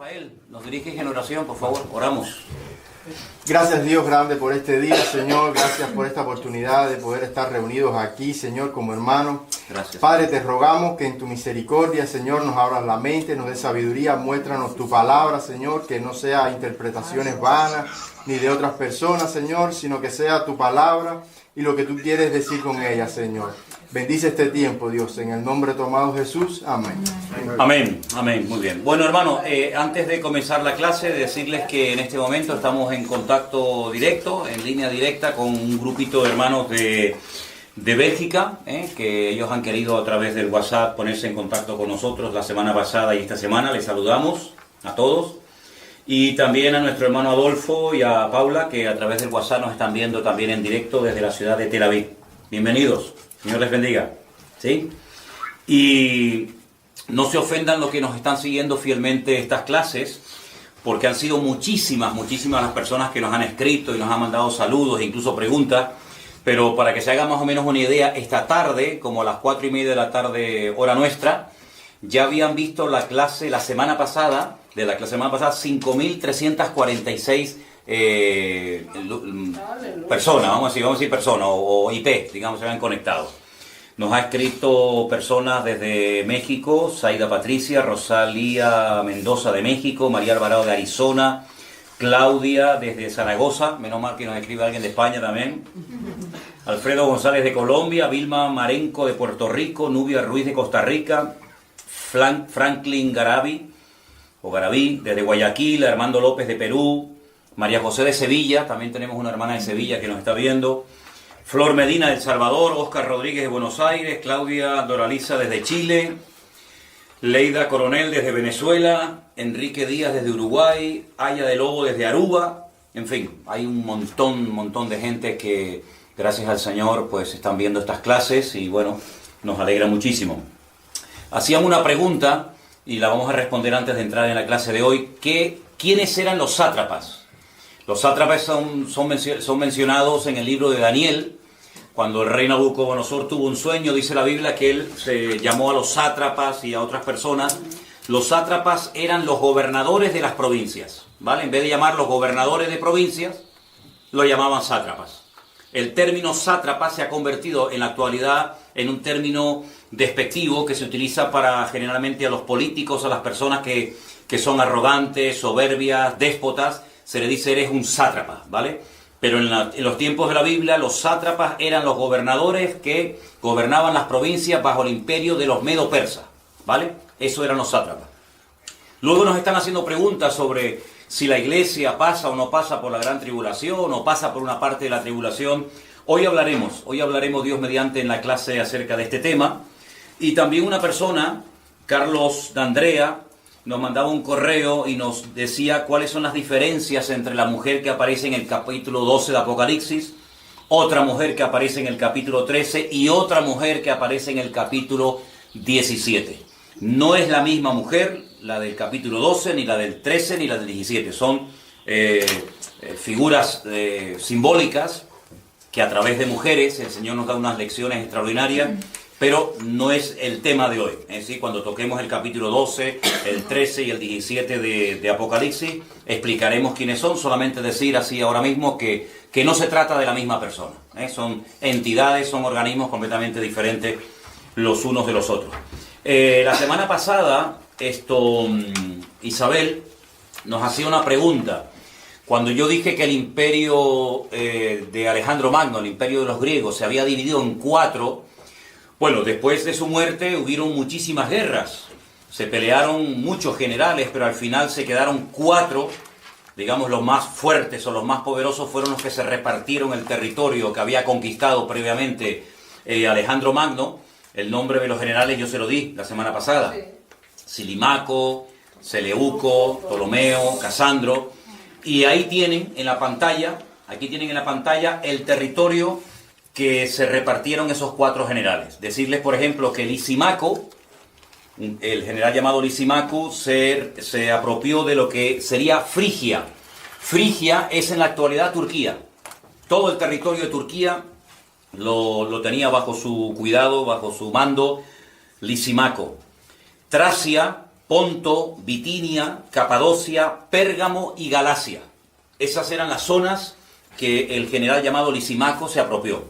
Rafael, nos diriges en oración, por favor, oramos. Gracias Dios grande por este día, Señor. Gracias por esta oportunidad de poder estar reunidos aquí, Señor, como hermanos. Gracias. Padre, te rogamos que en tu misericordia, Señor, nos abras la mente, nos des sabiduría, muéstranos tu palabra, Señor, que no sea interpretaciones vanas ni de otras personas, Señor, sino que sea tu palabra y lo que tú quieres decir con ella, Señor. Bendice este tiempo, Dios, en el nombre de tu amado Jesús. Amén. Amén, amén, muy bien. Bueno, hermano, antes de comenzar la clase, decirles que en este momento estamos en contacto directo, en línea directa, con un grupito de hermanos de Bélgica, que ellos han querido a través del WhatsApp ponerse en contacto con nosotros la semana pasada y esta semana. Les saludamos a todos. Y también a nuestro hermano Adolfo y a Paula, que a través del WhatsApp nos están viendo también en directo desde la ciudad de Tel Aviv. Bienvenidos. Señor les bendiga, ¿sí? Y no se ofendan los que nos están siguiendo fielmente estas clases, porque han sido muchísimas las personas que nos han escrito y nos han mandado saludos e incluso preguntas, pero para que se haga más o menos una idea, esta tarde, como a las 4:30 de la tarde, hora nuestra, ya habían visto la clase la semana pasada, 5.346 personas, vamos a decir personas, o IP, digamos, se habían conectado. Nos ha escrito personas desde México, Zaida Patricia, Rosalía Mendoza de México, María Alvarado de Arizona, Claudia desde Zaragoza, menos mal que nos escribe alguien de España también, Alfredo González de Colombia, Vilma Marenco de Puerto Rico, Nubia Ruiz de Costa Rica, Franklin Garaví desde Guayaquil, Armando López de Perú, María José de Sevilla, también tenemos una hermana de Sevilla que nos está viendo, Flor Medina de El Salvador, Oscar Rodríguez de Buenos Aires, Claudia Doraliza desde Chile, Leida Coronel desde Venezuela, Enrique Díaz desde Uruguay, Aya de Lobo desde Aruba, en fin, hay un montón de gente que gracias al Señor pues están viendo estas clases y bueno, nos alegra muchísimo. Hacían una pregunta y la vamos a responder antes de entrar en la clase de hoy, ¿quiénes eran los sátrapas? Los sátrapas son mencionados en el libro de Daniel. Cuando el rey Nabucodonosor tuvo un sueño, dice la Biblia que él se llamó a los sátrapas y a otras personas. Los sátrapas eran los gobernadores de las provincias, ¿vale? En vez de llamarlos gobernadores de provincias, lo llamaban sátrapas. El término sátrapa se ha convertido en la actualidad en un término despectivo que se utiliza para generalmente a los políticos, a las personas que son arrogantes, soberbias, déspotas. Se le dice eres un sátrapa, ¿vale? Pero en los tiempos de la Biblia, los sátrapas eran los gobernadores que gobernaban las provincias bajo el imperio de los medo-persas, ¿vale? Eso eran los sátrapas. Luego nos están haciendo preguntas sobre si la iglesia pasa o no pasa por la gran tribulación, o pasa por una parte de la tribulación. Hoy hablaremos Dios mediante en la clase acerca de este tema. Y también una persona, Carlos D'Andrea, nos mandaba un correo y nos decía cuáles son las diferencias entre la mujer que aparece en el capítulo 12 de Apocalipsis, otra mujer que aparece en el capítulo 13 y otra mujer que aparece en el capítulo 17. No es la misma mujer, la del capítulo 12, ni la del 13, ni la del 17. Son figuras simbólicas que a través de mujeres el Señor nos da unas lecciones extraordinarias, pero no es el tema de hoy. Es decir, cuando toquemos el capítulo 12, el 13 y el 17 de Apocalipsis, explicaremos quiénes son. Solamente decir así ahora mismo que no se trata de la misma persona. Son entidades, son organismos completamente diferentes los unos de los otros. La semana pasada, Isabel nos hacía una pregunta. Cuando yo dije que el imperio de Alejandro Magno, el imperio de los griegos, se había dividido en 4, bueno, después de su muerte hubieron muchísimas guerras, se pelearon muchos generales, pero al final se quedaron 4, digamos los más fuertes o los más poderosos fueron los que se repartieron el territorio que había conquistado previamente Alejandro Magno. El nombre de los generales yo se lo di la semana pasada, Silimaco, Seleuco, Ptolomeo, Casandro, y ahí tienen en la pantalla, el territorio que se repartieron esos 4 generales. Decirles, por ejemplo, que Lisimaco, el general llamado Lisimaco, se apropió de lo que sería Frigia. Frigia es en la actualidad Turquía. Todo el territorio de Turquía lo tenía bajo su cuidado, bajo su mando, Lisimaco. Tracia Ponto, Bitinia, Capadocia, Pérgamo y Galacia. Esas eran las zonas que el general llamado Lisímaco se apropió.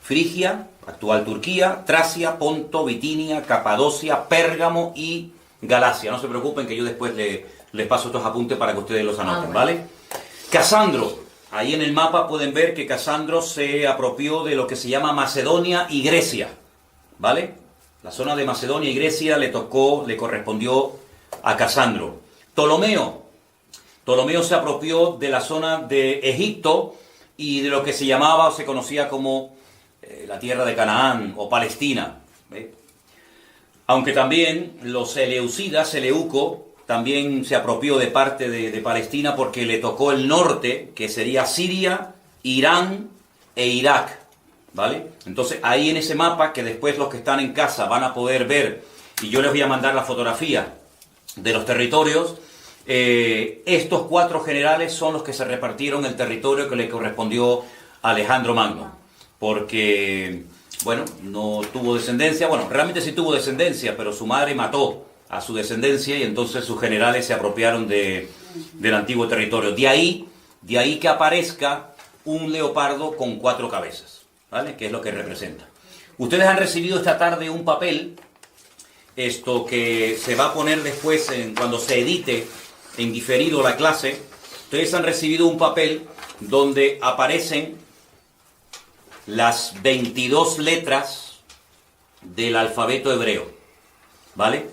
Frigia, actual Turquía, Tracia, Ponto, Bitinia, Capadocia, Pérgamo y Galacia. No se preocupen que yo después les paso estos apuntes para que ustedes los anoten, ¿vale? Casandro. Ahí en el mapa pueden ver que Casandro se apropió de lo que se llama Macedonia y Grecia, ¿vale? La zona de Macedonia y Grecia le correspondió a Casandro. Ptolomeo se apropió de la zona de Egipto y de lo que se llamaba o se conocía como la tierra de Canaán o Palestina. ¿Ve? Aunque también los Seleucidas, Seleuco, también se apropió de parte de Palestina porque le tocó el norte, que sería Siria, Irán e Irak. ¿Vale? Entonces ahí en ese mapa, que después los que están en casa van a poder ver, y yo les voy a mandar la fotografía de los territorios, estos 4 generales son los que se repartieron el territorio que le correspondió a Alejandro Magno, porque, bueno, no tuvo descendencia, bueno, realmente sí tuvo descendencia, pero su madre mató a su descendencia y entonces sus generales se apropiaron del antiguo territorio. De ahí que aparezca un leopardo con 4 cabezas. ¿Vale? Que es lo que representa. Ustedes han recibido esta tarde un papel, esto que se va a poner después cuando se edite en diferido la clase. Ustedes han recibido un papel donde aparecen las 22 letras del alfabeto hebreo, ¿vale?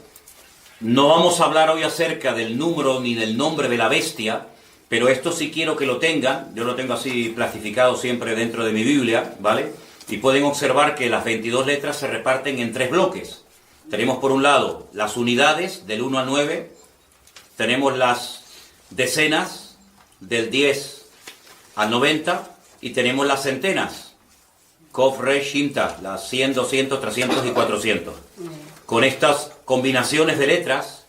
No vamos a hablar hoy acerca del número ni del nombre de la bestia, pero esto sí quiero que lo tengan. Yo lo tengo así plastificado siempre dentro de mi Biblia, ¿vale? Y pueden observar que las 22 letras se reparten en 3 bloques. Tenemos por un lado las unidades del 1 al 9, tenemos las decenas del 10 al 90 y tenemos las centenas, Kof, Resh, Shinta, las 100, 200, 300 y 400. Con estas combinaciones de letras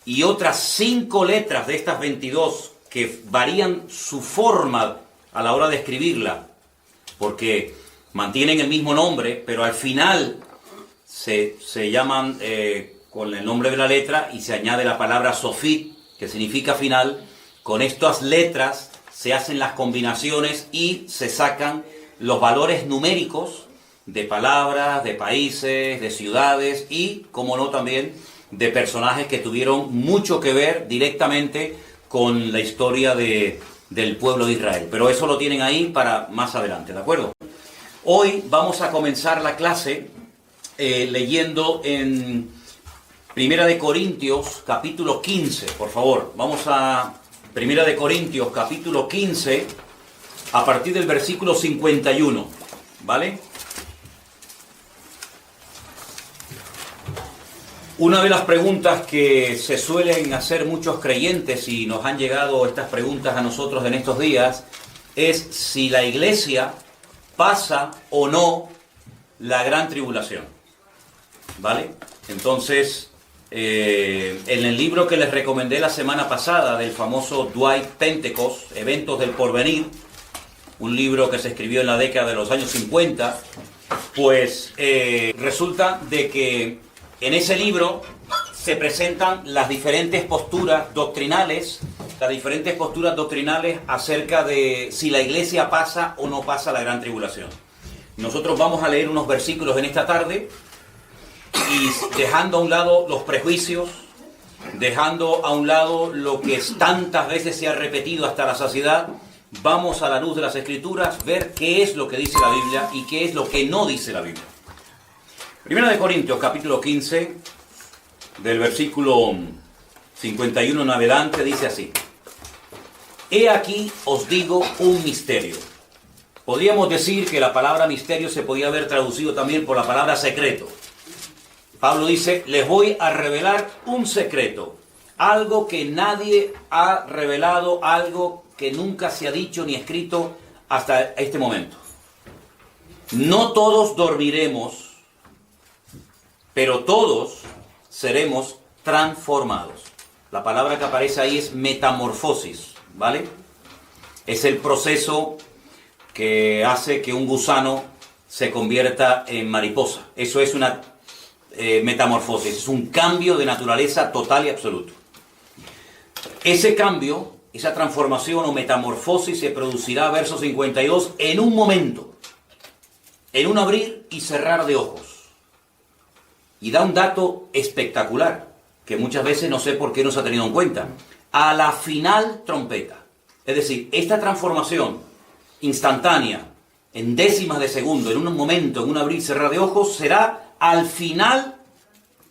y otras 5 letras de estas 22 que varían su forma a la hora de escribirla, porque mantienen el mismo nombre, pero al final se llaman con el nombre de la letra y se añade la palabra Sofit, que significa final. Con estas letras se hacen las combinaciones y se sacan los valores numéricos de palabras, de países, de ciudades y, como no, también de personajes que tuvieron mucho que ver directamente con la historia del pueblo de Israel. Pero eso lo tienen ahí para más adelante, ¿de acuerdo? Hoy vamos a comenzar la clase leyendo en Primera de Corintios, capítulo 15, por favor. Vamos a Primera de Corintios, capítulo 15, a partir del versículo 51, ¿vale? Una de las preguntas que se suelen hacer muchos creyentes, y nos han llegado estas preguntas a nosotros en estos días, es si la iglesia pasa o no la gran tribulación, ¿vale? Entonces, en el libro que les recomendé la semana pasada del famoso Dwight Pentecost, Eventos del Porvenir, un libro que se escribió en la década de los años 50, pues resulta de que en ese libro se presentan las diferentes posturas doctrinales acerca de si la iglesia pasa o no pasa la gran tribulación. Nosotros vamos a leer unos versículos en esta tarde y dejando a un lado los prejuicios, dejando a un lado lo que tantas veces se ha repetido hasta la saciedad, vamos a la luz de las Escrituras ver qué es lo que dice la Biblia y qué es lo que no dice la Biblia. Primera de Corintios, capítulo 15, del versículo 51 en adelante, dice así: He aquí os digo un misterio. Podríamos decir que la palabra misterio se podía haber traducido también por la palabra secreto. Pablo dice, les voy a revelar un secreto, algo que nadie ha revelado, algo que nunca se ha dicho ni escrito hasta este momento. No todos dormiremos, pero todos seremos transformados. La palabra que aparece ahí es metamorfosis, ¿vale? Es el proceso que hace que un gusano se convierta en mariposa. Eso es metamorfosis, es un cambio de naturaleza total y absoluto. Ese cambio, esa transformación o metamorfosis se producirá, verso 52, en un momento, en un abrir y cerrar de ojos. Y da un dato espectacular, que muchas veces no sé por qué no se ha tenido en cuenta. A la final trompeta. Es decir, esta transformación instantánea, en décimas de segundo, en un momento, en un abrir y cerrar de ojos, será al final,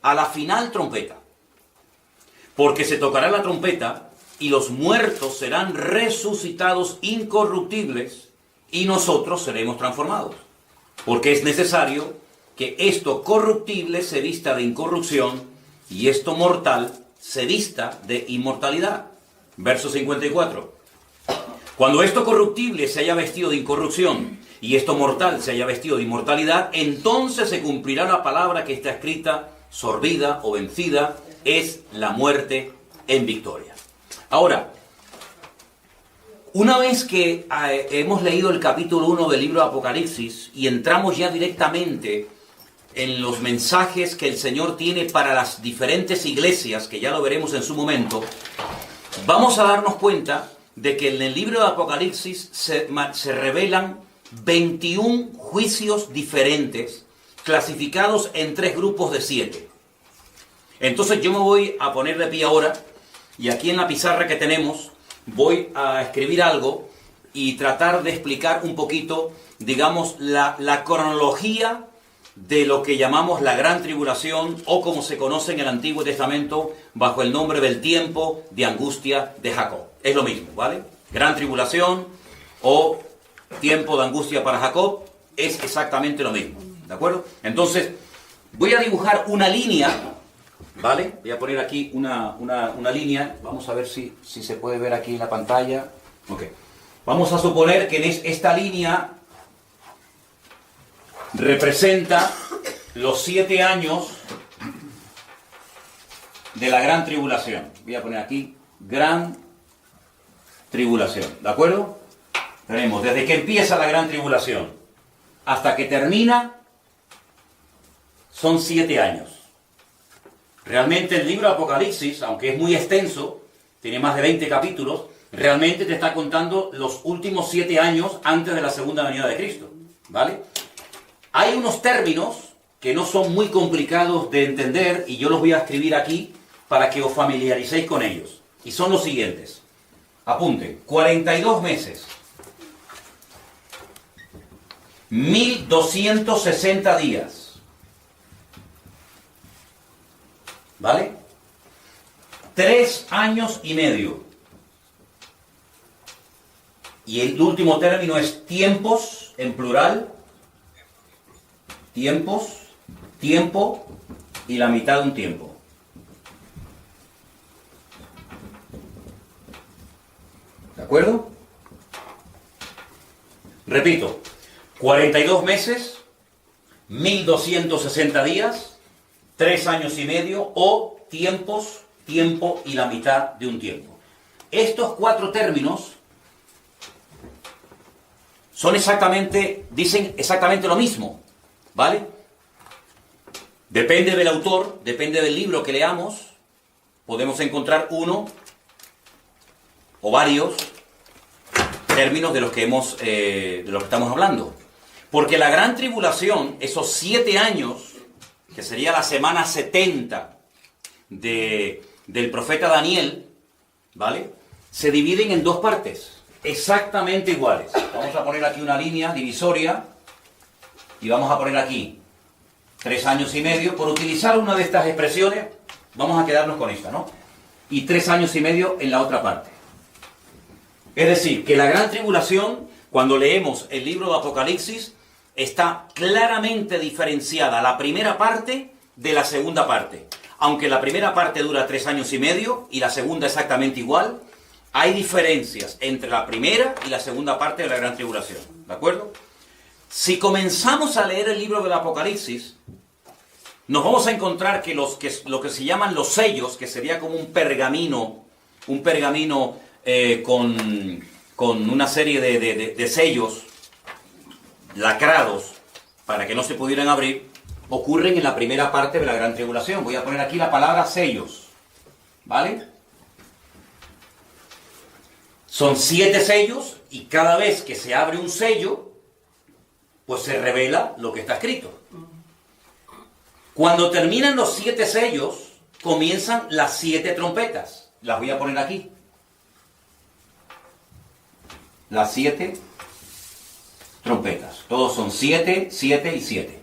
a la final trompeta. Porque se tocará la trompeta y los muertos serán resucitados incorruptibles y nosotros seremos transformados. Porque es necesario que esto corruptible se vista de incorrupción y esto mortal se vista de inmortalidad. Verso 54. Cuando esto corruptible se haya vestido de incorrupción y esto mortal se haya vestido de inmortalidad, entonces se cumplirá la palabra que está escrita, sorbida o vencida, es la muerte en victoria. Ahora, una vez que hemos leído el capítulo 1 del libro de Apocalipsis y entramos ya directamente en los mensajes que el Señor tiene para las diferentes iglesias, que ya lo veremos en su momento, vamos a darnos cuenta de que en el libro de Apocalipsis se revelan 21 juicios diferentes, clasificados en 3 grupos de 7. Entonces yo me voy a poner de pie ahora, y aquí en la pizarra que tenemos, voy a escribir algo y tratar de explicar un poquito, digamos, la cronología de lo que llamamos la Gran Tribulación, o como se conoce en el Antiguo Testamento bajo el nombre del tiempo de angustia de Jacob. Es lo mismo, ¿vale? Gran Tribulación o tiempo de angustia para Jacob es exactamente lo mismo, ¿de acuerdo? Entonces, voy a dibujar una línea, ¿vale? Voy a poner aquí una línea, vamos a ver si se puede ver aquí en la pantalla. Ok. Vamos a suponer que en esta línea representa los 7 años de la Gran Tribulación. Voy a poner aquí Gran Tribulación, ¿de acuerdo? Tenemos desde que empieza la Gran Tribulación hasta que termina, son 7 años. Realmente el libro de Apocalipsis, aunque es muy extenso, tiene más de 20 capítulos, realmente te está contando los últimos 7 años antes de la segunda venida de Cristo, ¿vale? Hay unos términos que no son muy complicados de entender y yo los voy a escribir aquí para que os familiaricéis con ellos. Y son los siguientes. Apunten. 42 meses. 1260 días. ¿Vale? 3 años y medio. Y el último término es tiempos, en plural. Tiempos, tiempo y la mitad de un tiempo. ¿De acuerdo? Repito, 42 meses, 1260 días, 3 años y medio o tiempos, tiempo y la mitad de un tiempo. Estos 4 términos dicen exactamente lo mismo. ¿Vale? Depende del autor, depende del libro que leamos, podemos encontrar uno o varios términos de los que estamos hablando. Porque la Gran Tribulación, esos 7 años, que sería la semana 70 del profeta Daniel, ¿vale? Se dividen en 2 partes, exactamente iguales. Vamos a poner aquí una línea divisoria. Y vamos a poner aquí 3 años y medio. Por utilizar una de estas expresiones, vamos a quedarnos con esta, ¿no? Y 3 años y medio en la otra parte. Es decir, que la Gran Tribulación, cuando leemos el libro de Apocalipsis, está claramente diferenciada la primera parte de la segunda parte. Aunque la primera parte dura 3 años y medio y la segunda exactamente igual, hay diferencias entre la primera y la segunda parte de la Gran Tribulación. ¿De acuerdo? Si comenzamos a leer el libro del Apocalipsis, nos vamos a encontrar que lo que se llaman los sellos, que sería como un pergamino con una serie de sellos lacrados para que no se pudieran abrir, ocurren en la primera parte de la gran tribulación. Voy a poner aquí la palabra sellos, ¿vale? Son 7 sellos y cada vez que se abre un sello, pues se revela lo que está escrito. Cuando terminan los 7 sellos, comienzan las 7 trompetas. Las voy a poner aquí. Las 7 trompetas. Todos son 7, 7 y 7.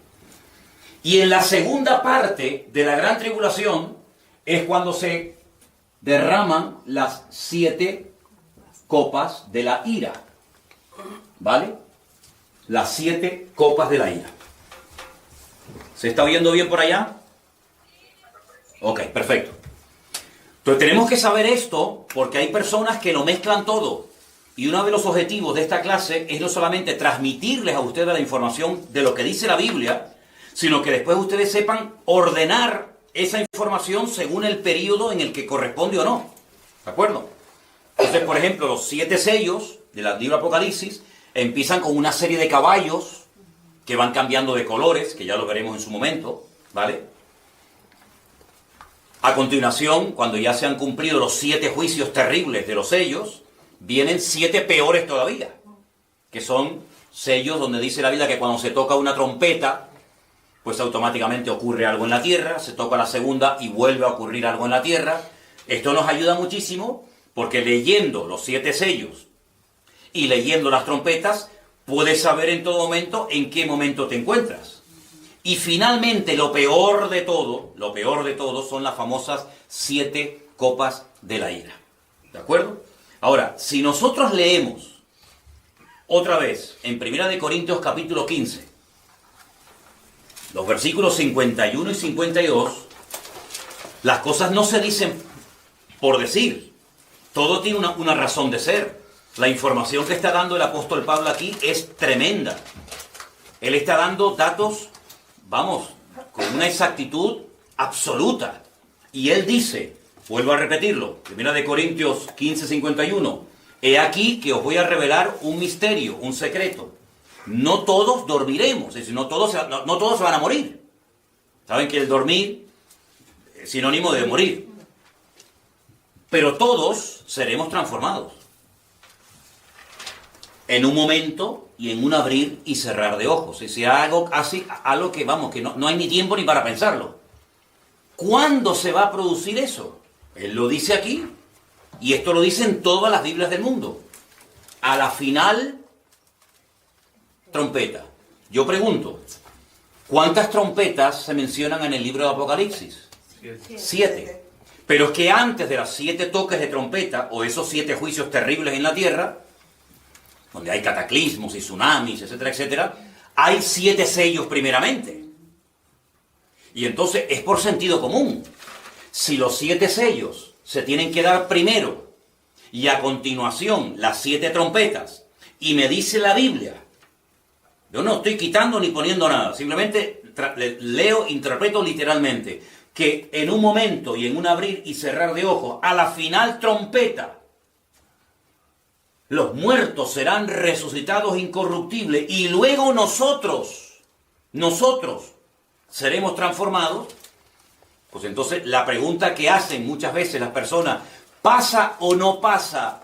Y en la segunda parte de la gran tribulación es cuando se derraman las 7 copas de la ira. ¿Vale? Las 7 copas de la ira. ¿Se está oyendo bien por allá? Ok, perfecto. Entonces tenemos que saber esto porque hay personas que lo mezclan todo. Y uno de los objetivos de esta clase es no solamente transmitirles a ustedes la información de lo que dice la Biblia, sino que después ustedes sepan ordenar esa información según el periodo en el que corresponde o no. ¿De acuerdo? Entonces, por ejemplo, los 7 sellos del libro Apocalipsis empiezan con una serie de caballos que van cambiando de colores, que ya lo veremos en su momento, ¿vale? A continuación, cuando ya se han cumplido los 7 juicios terribles de los sellos, vienen 7 peores todavía, que son sellos donde dice la Biblia que cuando se toca una trompeta, pues automáticamente ocurre algo en la tierra, se toca la segunda y vuelve a ocurrir algo en la tierra. Esto nos ayuda muchísimo porque leyendo los 7 sellos y leyendo las trompetas, puedes saber en todo momento en qué momento te encuentras. Y finalmente, lo peor de todo son las famosas 7 copas de la ira. ¿De acuerdo? Ahora, si nosotros leemos otra vez en 1 Corintios capítulo 15, los versículos 51 y 52, las cosas no se dicen por decir. Todo tiene una razón de ser. La información que está dando el apóstol Pablo aquí es tremenda. Él está dando datos, vamos, con una exactitud absoluta. Y él dice, vuelvo a repetirlo, 1 Corintios 15, 51, he aquí que os voy a revelar un misterio, un secreto. No todos dormiremos, es decir, no todos se van a morir. Saben que el dormir es sinónimo de morir. Pero todos seremos transformados. En un momento y en un abrir y cerrar de ojos. Es decir, algo que, vamos, que no hay ni tiempo ni para pensarlo. ¿Cuándo se va a producir eso? Él lo dice aquí, y esto lo dicen todas las Biblias del mundo. A la final trompeta. Yo pregunto, ¿cuántas trompetas se mencionan en el libro de Apocalipsis? 7. Pero es que antes de las 7 toques de trompeta, o esos 7 juicios terribles en la tierra, donde hay cataclismos y tsunamis, etcétera, etcétera, hay 7 sellos primeramente. Y entonces es por sentido común. Si los 7 sellos se tienen que dar primero, y a continuación las 7 trompetas, y me dice la Biblia, yo no estoy quitando ni poniendo nada, simplemente leo, interpreto literalmente, que en un momento y en un abrir y cerrar de ojos, a la final trompeta, los muertos serán resucitados incorruptibles y luego nosotros seremos transformados. Pues entonces la pregunta que hacen muchas veces las personas, ¿pasa o no pasa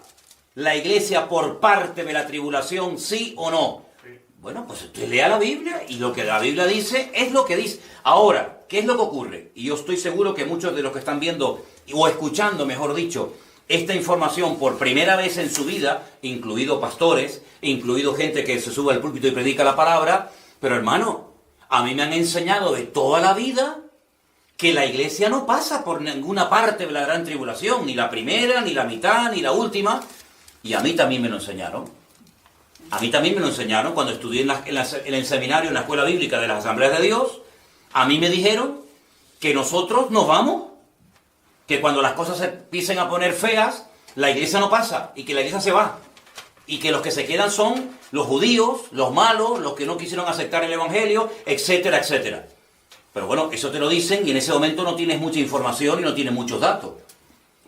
la iglesia por parte de la tribulación, sí o no? Sí. Bueno, pues usted lea la Biblia y lo que la Biblia dice es lo que dice. Ahora, ¿qué es lo que ocurre? Y yo estoy seguro que muchos de los que están viendo, o escuchando, mejor dicho, esta información por primera vez en su vida, incluido pastores, incluido gente que se sube al púlpito y predica la palabra, pero hermano, a mí me han enseñado de toda la vida que la iglesia no pasa por ninguna parte de la gran tribulación, ni la primera, ni la mitad, ni la última, y a mí también me lo enseñaron. A mí también me lo enseñaron cuando estudié en el seminario, en la escuela bíblica de las Asambleas de Dios. A mí me dijeron que nosotros nos vamos, que cuando las cosas se empiecen a poner feas, la iglesia no pasa y que la iglesia se va. Y que los que se quedan son los judíos, los malos, los que no quisieron aceptar el evangelio, etcétera, etcétera. Pero bueno, eso te lo dicen y en ese momento no tienes mucha información y no tienes muchos datos.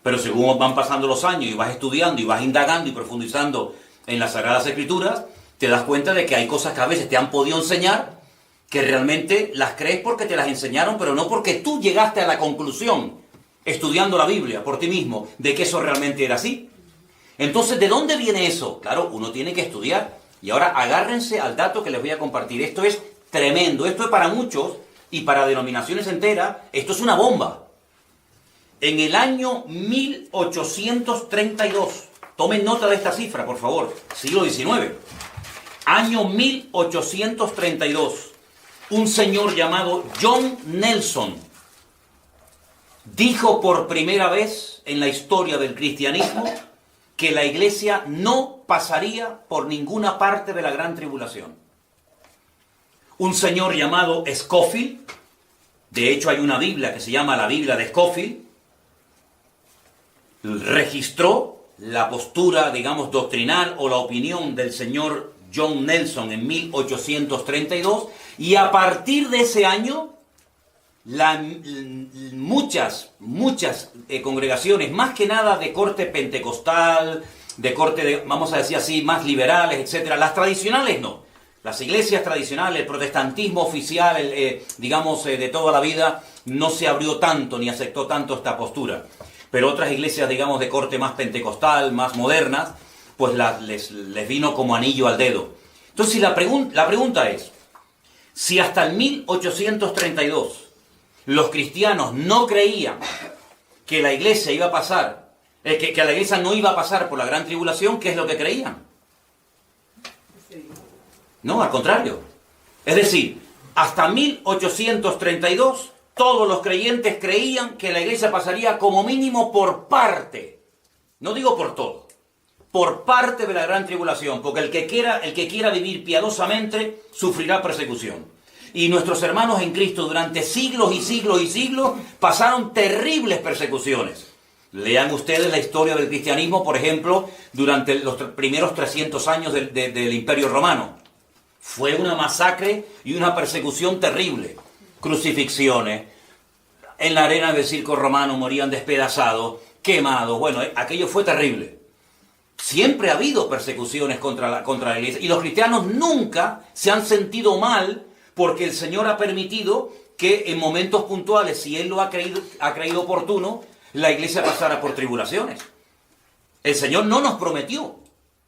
Pero según van pasando los años y vas estudiando y vas indagando y profundizando en las Sagradas Escrituras, te das cuenta de que hay cosas que a veces te han podido enseñar que realmente las crees porque te las enseñaron, pero no porque tú llegaste a la conclusión, estudiando la Biblia por ti mismo, de que eso realmente era así. Entonces, ¿de dónde viene eso? Claro, uno tiene que estudiar. Y ahora agárrense al dato que les voy a compartir. Esto es tremendo. Esto es para muchos y para denominaciones enteras, esto es una bomba. En el año 1832, tomen nota de esta cifra, por favor, siglo XIX. Año 1832, un señor llamado John Nelson dijo por primera vez en la historia del cristianismo que la iglesia no pasaría por ninguna parte de la gran tribulación. Un señor llamado Scofield, de hecho hay una Biblia que se llama la Biblia de Scofield, registró la postura, digamos, doctrinal o la opinión del señor John Nelson en 1832, y a partir de ese año muchas congregaciones, más que nada de corte pentecostal, de corte, vamos a decir así, más liberales, etcétera. Las tradicionales no. Las iglesias tradicionales, el protestantismo oficial, digamos, de toda la vida, no se abrió tanto ni aceptó tanto esta postura. Pero otras iglesias, digamos, de corte más pentecostal, más modernas, pues les vino como anillo al dedo. Entonces, la pregunta es, si hasta el 1832 los cristianos no creían que la iglesia iba a pasar, que la iglesia no iba a pasar por la gran tribulación, ¿qué es lo que creían? No, al contrario. Es decir, hasta 1832 todos los creyentes creían que la iglesia pasaría como mínimo por parte, no digo por todo, por parte de la gran tribulación, porque el que quiera vivir piadosamente sufrirá persecución. Y nuestros hermanos en Cristo durante siglos y siglos y siglos pasaron terribles persecuciones. Lean ustedes la historia del cristianismo, por ejemplo, durante los primeros 300 años del Imperio Romano. Fue una masacre y una persecución terrible. Crucifixiones, en la arena del circo romano morían despedazados, quemados. Bueno, aquello fue terrible. Siempre ha habido persecuciones contra la iglesia. Y los cristianos nunca se han sentido mal porque el Señor ha permitido que en momentos puntuales, si Él lo ha creído oportuno, la iglesia pasara por tribulaciones. El Señor no nos prometió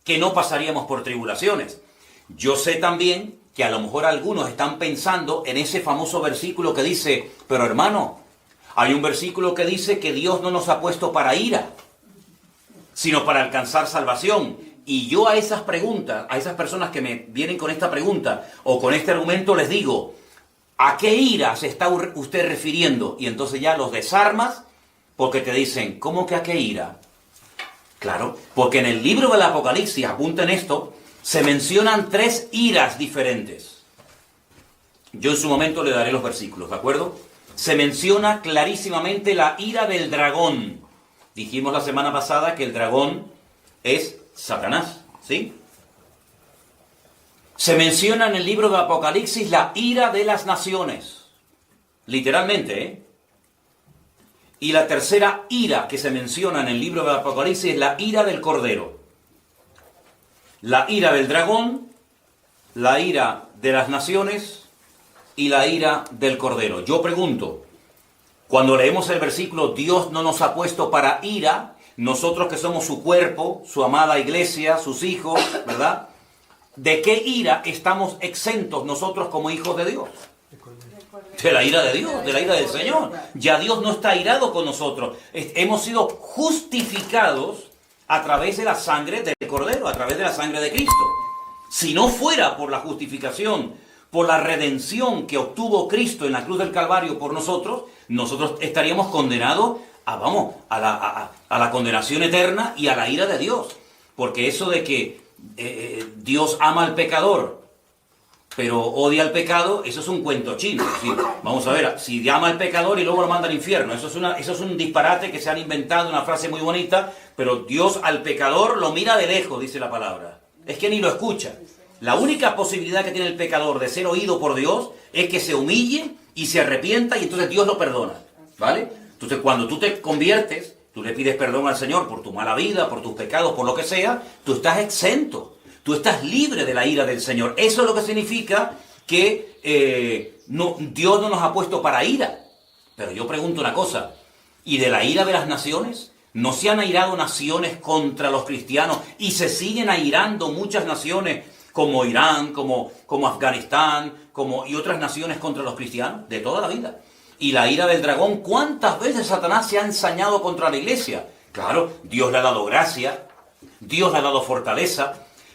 que no pasaríamos por tribulaciones. Yo sé también que a lo mejor algunos están pensando en ese famoso versículo que dice, pero hermano, hay un versículo que dice que Dios no nos ha puesto para ira, sino para alcanzar salvación. Y yo a esas preguntas, a esas personas que me vienen con esta pregunta o con este argumento les digo, ¿a qué ira se está usted refiriendo? Y entonces ya los desarmas porque te dicen, ¿cómo que a qué ira? Claro, porque en el libro del Apocalipsis, apunten esto, se mencionan 3 iras diferentes. Yo en su momento le daré los versículos, ¿de acuerdo? Se menciona clarísimamente la ira del dragón. Dijimos la semana pasada que el dragón es Satanás, ¿sí? Se menciona en el libro del Apocalipsis la ira de las naciones. Literalmente, ¿eh? Y la tercera ira que se menciona en el libro del Apocalipsis es la ira del Cordero. La ira del dragón, la ira de las naciones y la ira del Cordero. Yo pregunto, cuando leemos el versículo, Dios no nos ha puesto para ira, nosotros que somos su cuerpo, su amada iglesia, sus hijos, ¿verdad? ¿De qué ira estamos exentos nosotros como hijos de Dios? De la ira de Dios, de la ira del Señor. Ya Dios no está airado con nosotros. Hemos sido justificados a través de la sangre del Cordero, a través de la sangre de Cristo. Si no fuera por la justificación, por la redención que obtuvo Cristo en la cruz del Calvario por nosotros, nosotros estaríamos condenados a la condenación eterna y a la ira de Dios. Porque eso de que Dios ama al pecador, pero odia al pecado, eso es un cuento chino. ¿Sí? Vamos a ver, si ama al pecador y luego lo manda al infierno, eso es un disparate que se han inventado, una frase muy bonita, pero Dios al pecador lo mira de lejos, dice la palabra. Es que ni lo escucha. La única posibilidad que tiene el pecador de ser oído por Dios es que se humille y se arrepienta y entonces Dios lo perdona. ¿Vale? Entonces cuando tú te conviertes, tú le pides perdón al Señor por tu mala vida, por tus pecados, por lo que sea, tú estás exento. Tú estás libre de la ira del Señor. Eso es lo que significa que Dios no nos ha puesto para ira. Pero yo pregunto una cosa, ¿y de la ira de las naciones? ¿No se han airado naciones contra los cristianos y se siguen airando muchas naciones como Irán, como Afganistán, y otras naciones contra los cristianos? De toda la vida. Y la ira del dragón, ¿cuántas veces Satanás se ha ensañado contra la iglesia? Claro, Dios le ha dado gracia, Dios le ha dado fortaleza,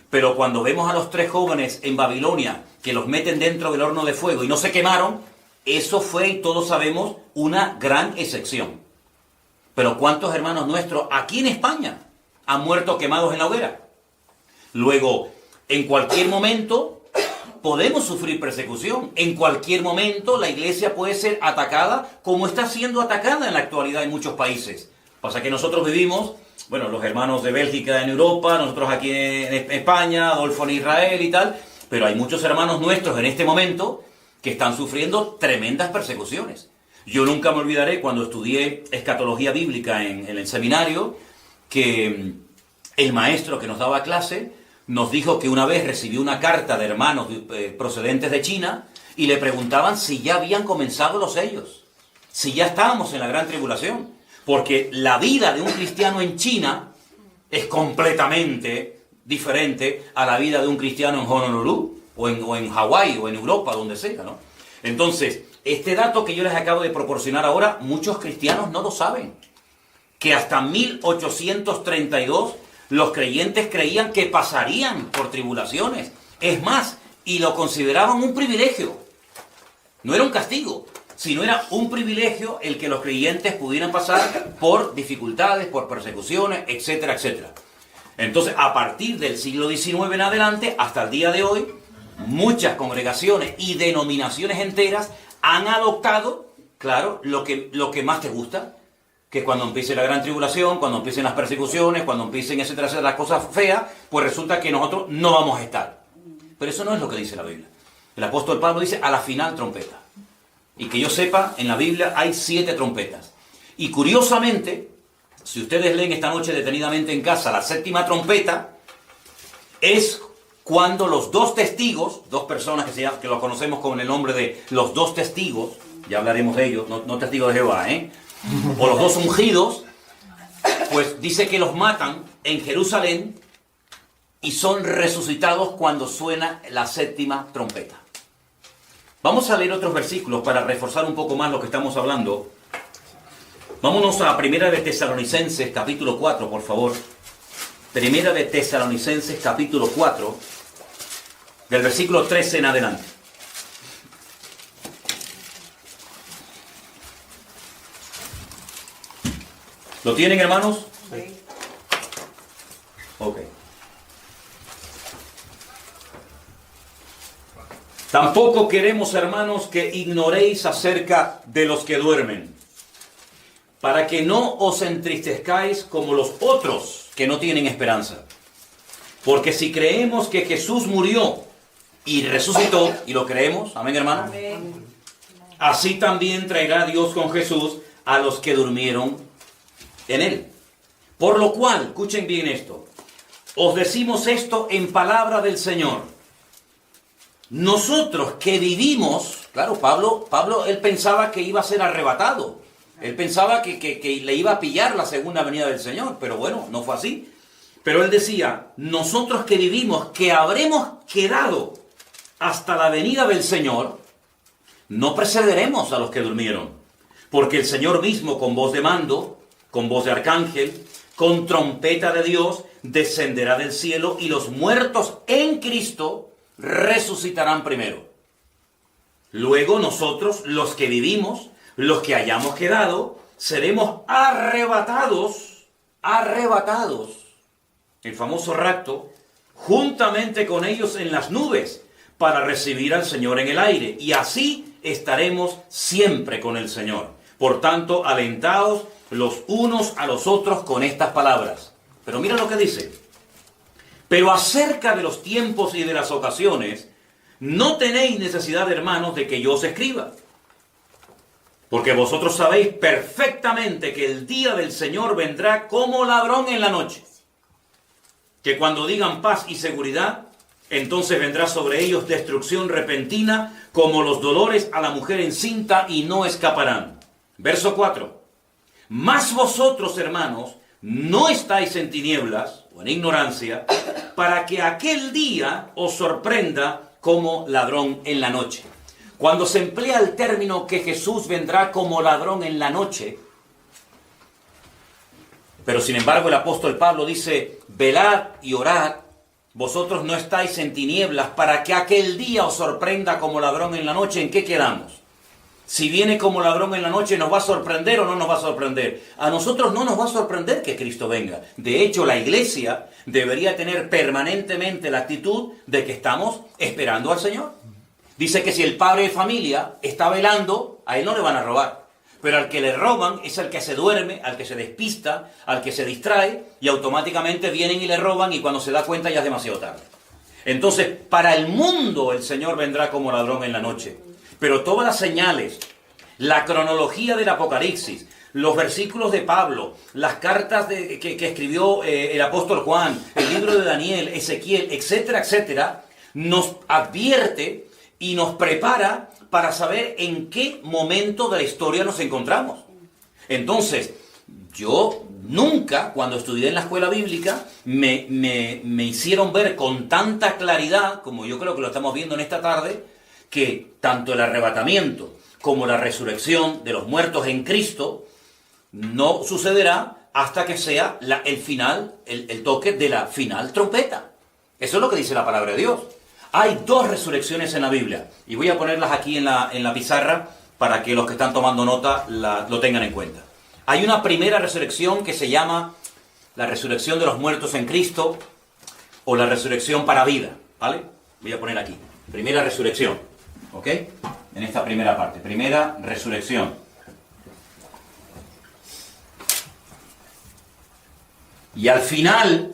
pero cuando vemos a los 3 jóvenes en Babilonia que los meten dentro del horno de fuego y no se quemaron, eso fue, y todos sabemos, una gran excepción. Pero ¿cuántos hermanos nuestros aquí en España han muerto quemados en la hoguera? Luego, en cualquier momento podemos sufrir persecución. En cualquier momento la iglesia puede ser atacada como está siendo atacada en la actualidad en muchos países. Pasa que nosotros vivimos, bueno, los hermanos de Bélgica en Europa, nosotros aquí en España, Adolfo en Israel y tal, pero hay muchos hermanos nuestros en este momento que están sufriendo tremendas persecuciones. Yo nunca me olvidaré cuando estudié escatología bíblica en el seminario, que el maestro que nos daba clase nos dijo que una vez recibió una carta de hermanos procedentes de China y le preguntaban si ya habían comenzado los sellos, si ya estábamos en la gran tribulación, porque la vida de un cristiano en China es completamente diferente a la vida de un cristiano en Honolulu o en Hawái o en Europa, donde sea, ¿no? Entonces, este dato que yo les acabo de proporcionar ahora, muchos cristianos no lo saben, que hasta 1832 los creyentes creían que pasarían por tribulaciones. Es más, y lo consideraban un privilegio. No era un castigo, sino era un privilegio el que los creyentes pudieran pasar por dificultades, por persecuciones, etcétera, etcétera. Entonces, a partir del siglo XIX en adelante, hasta el día de hoy, muchas congregaciones y denominaciones enteras han adoptado, claro, lo que más te gusta, que cuando empiece la gran tribulación, cuando empiecen las persecuciones, cuando empiecen, etcétera, etcétera, las cosas feas, pues resulta que nosotros no vamos a estar. Pero eso no es lo que dice la Biblia. El apóstol Pablo dice, a la final trompeta. Y que yo sepa, en la Biblia hay 7 trompetas. Y curiosamente, si ustedes leen esta noche detenidamente en casa, la 7ª trompeta es cuando los 2 testigos, 2 personas que lo conocemos con el nombre de los 2 testigos, ya hablaremos de ellos, no testigos de Jehová, o los 2 ungidos, pues dice que los matan en Jerusalén y son resucitados cuando suena la 7ª trompeta. Vamos a leer otros versículos para reforzar un poco más lo que estamos hablando. Vámonos a Primera de Tesalonicenses, capítulo 4, por favor. Primera de Tesalonicenses, capítulo 4, del versículo 13 en adelante. ¿Lo tienen, hermanos? Sí. Ok. Tampoco queremos, hermanos, que ignoréis acerca de los que duermen, para que no os entristezcáis como los otros que no tienen esperanza. Porque si creemos que Jesús murió y resucitó, y lo creemos, amén, hermanos, Amén. así también traerá Dios con Jesús a los que durmieron en él. Por lo cual, escuchen bien esto, os decimos esto en palabra del Señor. Nosotros que vivimos, claro, Pablo él pensaba que iba a ser arrebatado. Él pensaba que le iba a pillar la segunda venida del Señor, pero bueno, no fue así. Pero él decía, nosotros que vivimos, que habremos quedado hasta la venida del Señor, no precederemos a los que durmieron. Porque el Señor mismo, con voz de mando, con voz de arcángel, con trompeta de Dios, descenderá del cielo y los muertos en Cristo resucitarán primero. Luego nosotros, los que vivimos, los que hayamos quedado, seremos arrebatados, el famoso rapto, juntamente con ellos en las nubes, para recibir al Señor en el aire, y así estaremos siempre con el Señor. Por tanto, alentaos los unos a los otros con estas palabras. Pero mira lo que dice. Pero acerca de los tiempos y de las ocasiones, no tenéis necesidad, hermanos, de que yo os escriba. Porque vosotros sabéis perfectamente que el día del Señor vendrá como ladrón en la noche. Que cuando digan paz y seguridad, Entonces vendrá sobre ellos destrucción repentina, como los dolores a la mujer encinta, y no escaparán. Verso 4. Mas vosotros, hermanos, no estáis en tinieblas o en ignorancia, para que aquel día os sorprenda como ladrón en la noche. Cuando se emplea el término que Jesús vendrá como ladrón en la noche, pero sin embargo el apóstol Pablo dice, velad y orad, vosotros no estáis en tinieblas, para que aquel día os sorprenda como ladrón en la noche. ¿En qué quedamos? Si viene como ladrón en la noche, ¿nos va a sorprender o no nos va a sorprender? A nosotros no nos va a sorprender que Cristo venga. De hecho, la iglesia debería tener permanentemente la actitud de que estamos esperando al Señor. Dice que si el padre de familia está velando, a él no le van a robar. Pero al que le roban es al que se duerme, al que se despista, al que se distrae, y automáticamente vienen y le roban, y cuando se da cuenta ya es demasiado tarde. Entonces, para el mundo el Señor vendrá como ladrón en la noche. Pero todas las señales, la cronología del Apocalipsis, los versículos de Pablo, las cartas que escribió el apóstol Juan, el libro de Daniel, Ezequiel, etcétera, etcétera, nos advierte y nos prepara para saber en qué momento de la historia nos encontramos. Entonces, yo nunca, cuando estudié en la escuela bíblica, me hicieron ver con tanta claridad, como yo creo que lo estamos viendo en esta tarde, que tanto el arrebatamiento como la resurrección de los muertos en Cristo no sucederá hasta que sea el final, el toque de la final trompeta. Eso es lo que dice la palabra de Dios. Hay 2 resurrecciones en la Biblia, y voy a ponerlas aquí en la pizarra para que los que están tomando nota lo tengan en cuenta. Hay una primera resurrección que se llama la resurrección de los muertos en Cristo, o la resurrección para vida, ¿vale? Voy a poner aquí, primera resurrección, ¿ok? En esta primera parte, primera resurrección. Y al final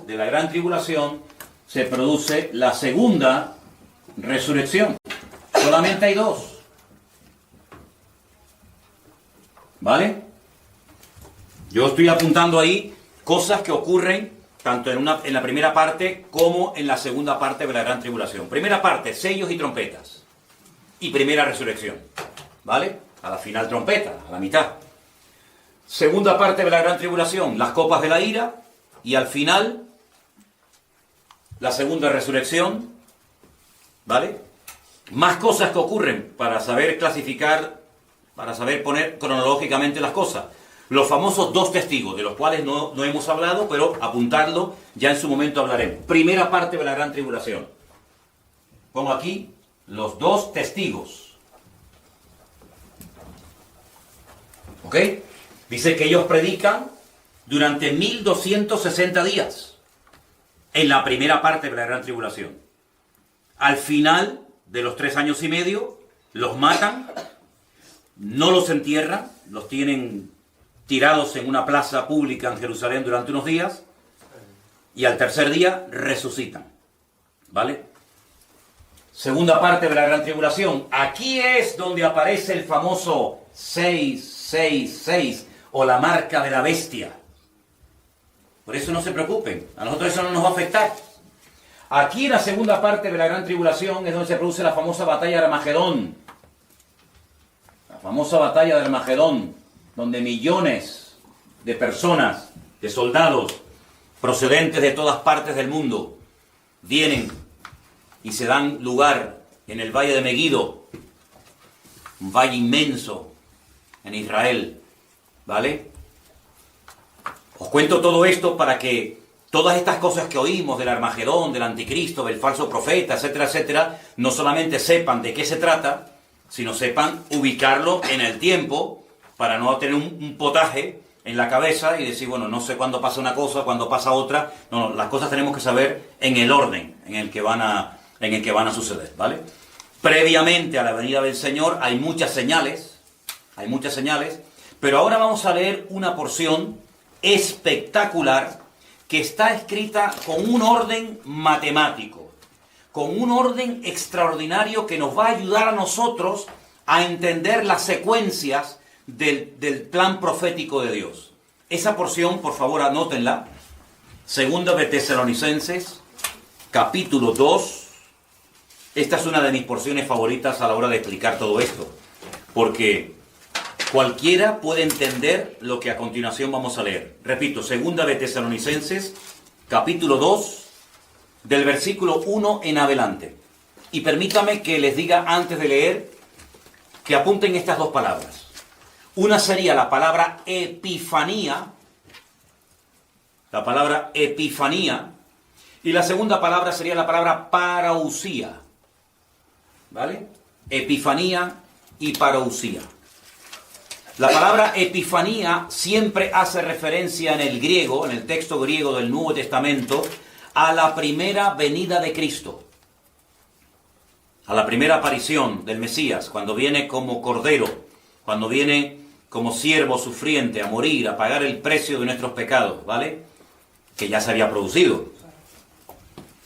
de la gran tribulación, se produce la segunda resurrección. Solamente hay 2. ¿Vale? Yo estoy apuntando ahí cosas que ocurren tanto en la primera parte como en la segunda parte de la gran tribulación. Primera parte, sellos y trompetas. Y primera resurrección. ¿Vale? A la final trompeta, a la mitad. Segunda parte de la gran tribulación, las copas de la ira. Y al final, la segunda resurrección, ¿vale? Más cosas que ocurren para saber clasificar, para saber poner cronológicamente las cosas. Los famosos 2 testigos, de los cuales no hemos hablado, pero apuntarlo, ya en su momento hablaremos. Primera parte de la gran tribulación. Pongo aquí los 2 testigos. ¿Ok? Dice que ellos predican durante 1260 días. En la primera parte de la gran tribulación. Al final de los 3 años y medio, los matan, no los entierran, los tienen tirados en una plaza pública en Jerusalén durante unos días, y al tercer día resucitan. ¿Vale? Segunda parte de la gran tribulación. Aquí es donde aparece el famoso 666, o la marca de la bestia. Por eso no se preocupen, a nosotros eso no nos va a afectar. Aquí en la segunda parte de la gran tribulación es donde se produce la famosa batalla de Armagedón. La famosa batalla de Armagedón, donde millones de personas, de soldados, procedentes de todas partes del mundo, vienen y se dan lugar en el valle de Megiddo, un valle inmenso en Israel, ¿vale? Os cuento todo esto para que todas estas cosas que oímos del Armagedón, del anticristo, del falso profeta, etcétera, etcétera, no solamente sepan de qué se trata, sino sepan ubicarlo en el tiempo para no tener un potaje en la cabeza y decir, bueno, no sé cuándo pasa una cosa, cuándo pasa otra. No, las cosas tenemos que saber en el orden en el que van a suceder, ¿vale? Previamente a la venida del Señor hay muchas señales, pero ahora vamos a leer una porción espectacular que está escrita con un orden matemático, con un orden extraordinario que nos va a ayudar a nosotros a entender las secuencias del plan profético de Dios. Esa porción, por favor, anótenla. Segunda de Tesalonicenses, capítulo 2. Esta es una de mis porciones favoritas a la hora de explicar todo esto, porque cualquiera puede entender lo que a continuación vamos a leer. Repito, segunda de Tesalonicenses, capítulo 2, del versículo 1 en adelante. Y permítame que les diga antes de leer que apunten estas dos palabras. Una sería la palabra epifanía, y la segunda palabra sería la palabra parousia. ¿Vale? Epifanía y parousia. La palabra epifanía siempre hace referencia en el griego, en el texto griego del Nuevo Testamento, a la primera venida de Cristo, a la primera aparición del Mesías, cuando viene como cordero, cuando viene como siervo sufriente a morir, a pagar el precio de nuestros pecados, ¿vale? Que ya se había producido.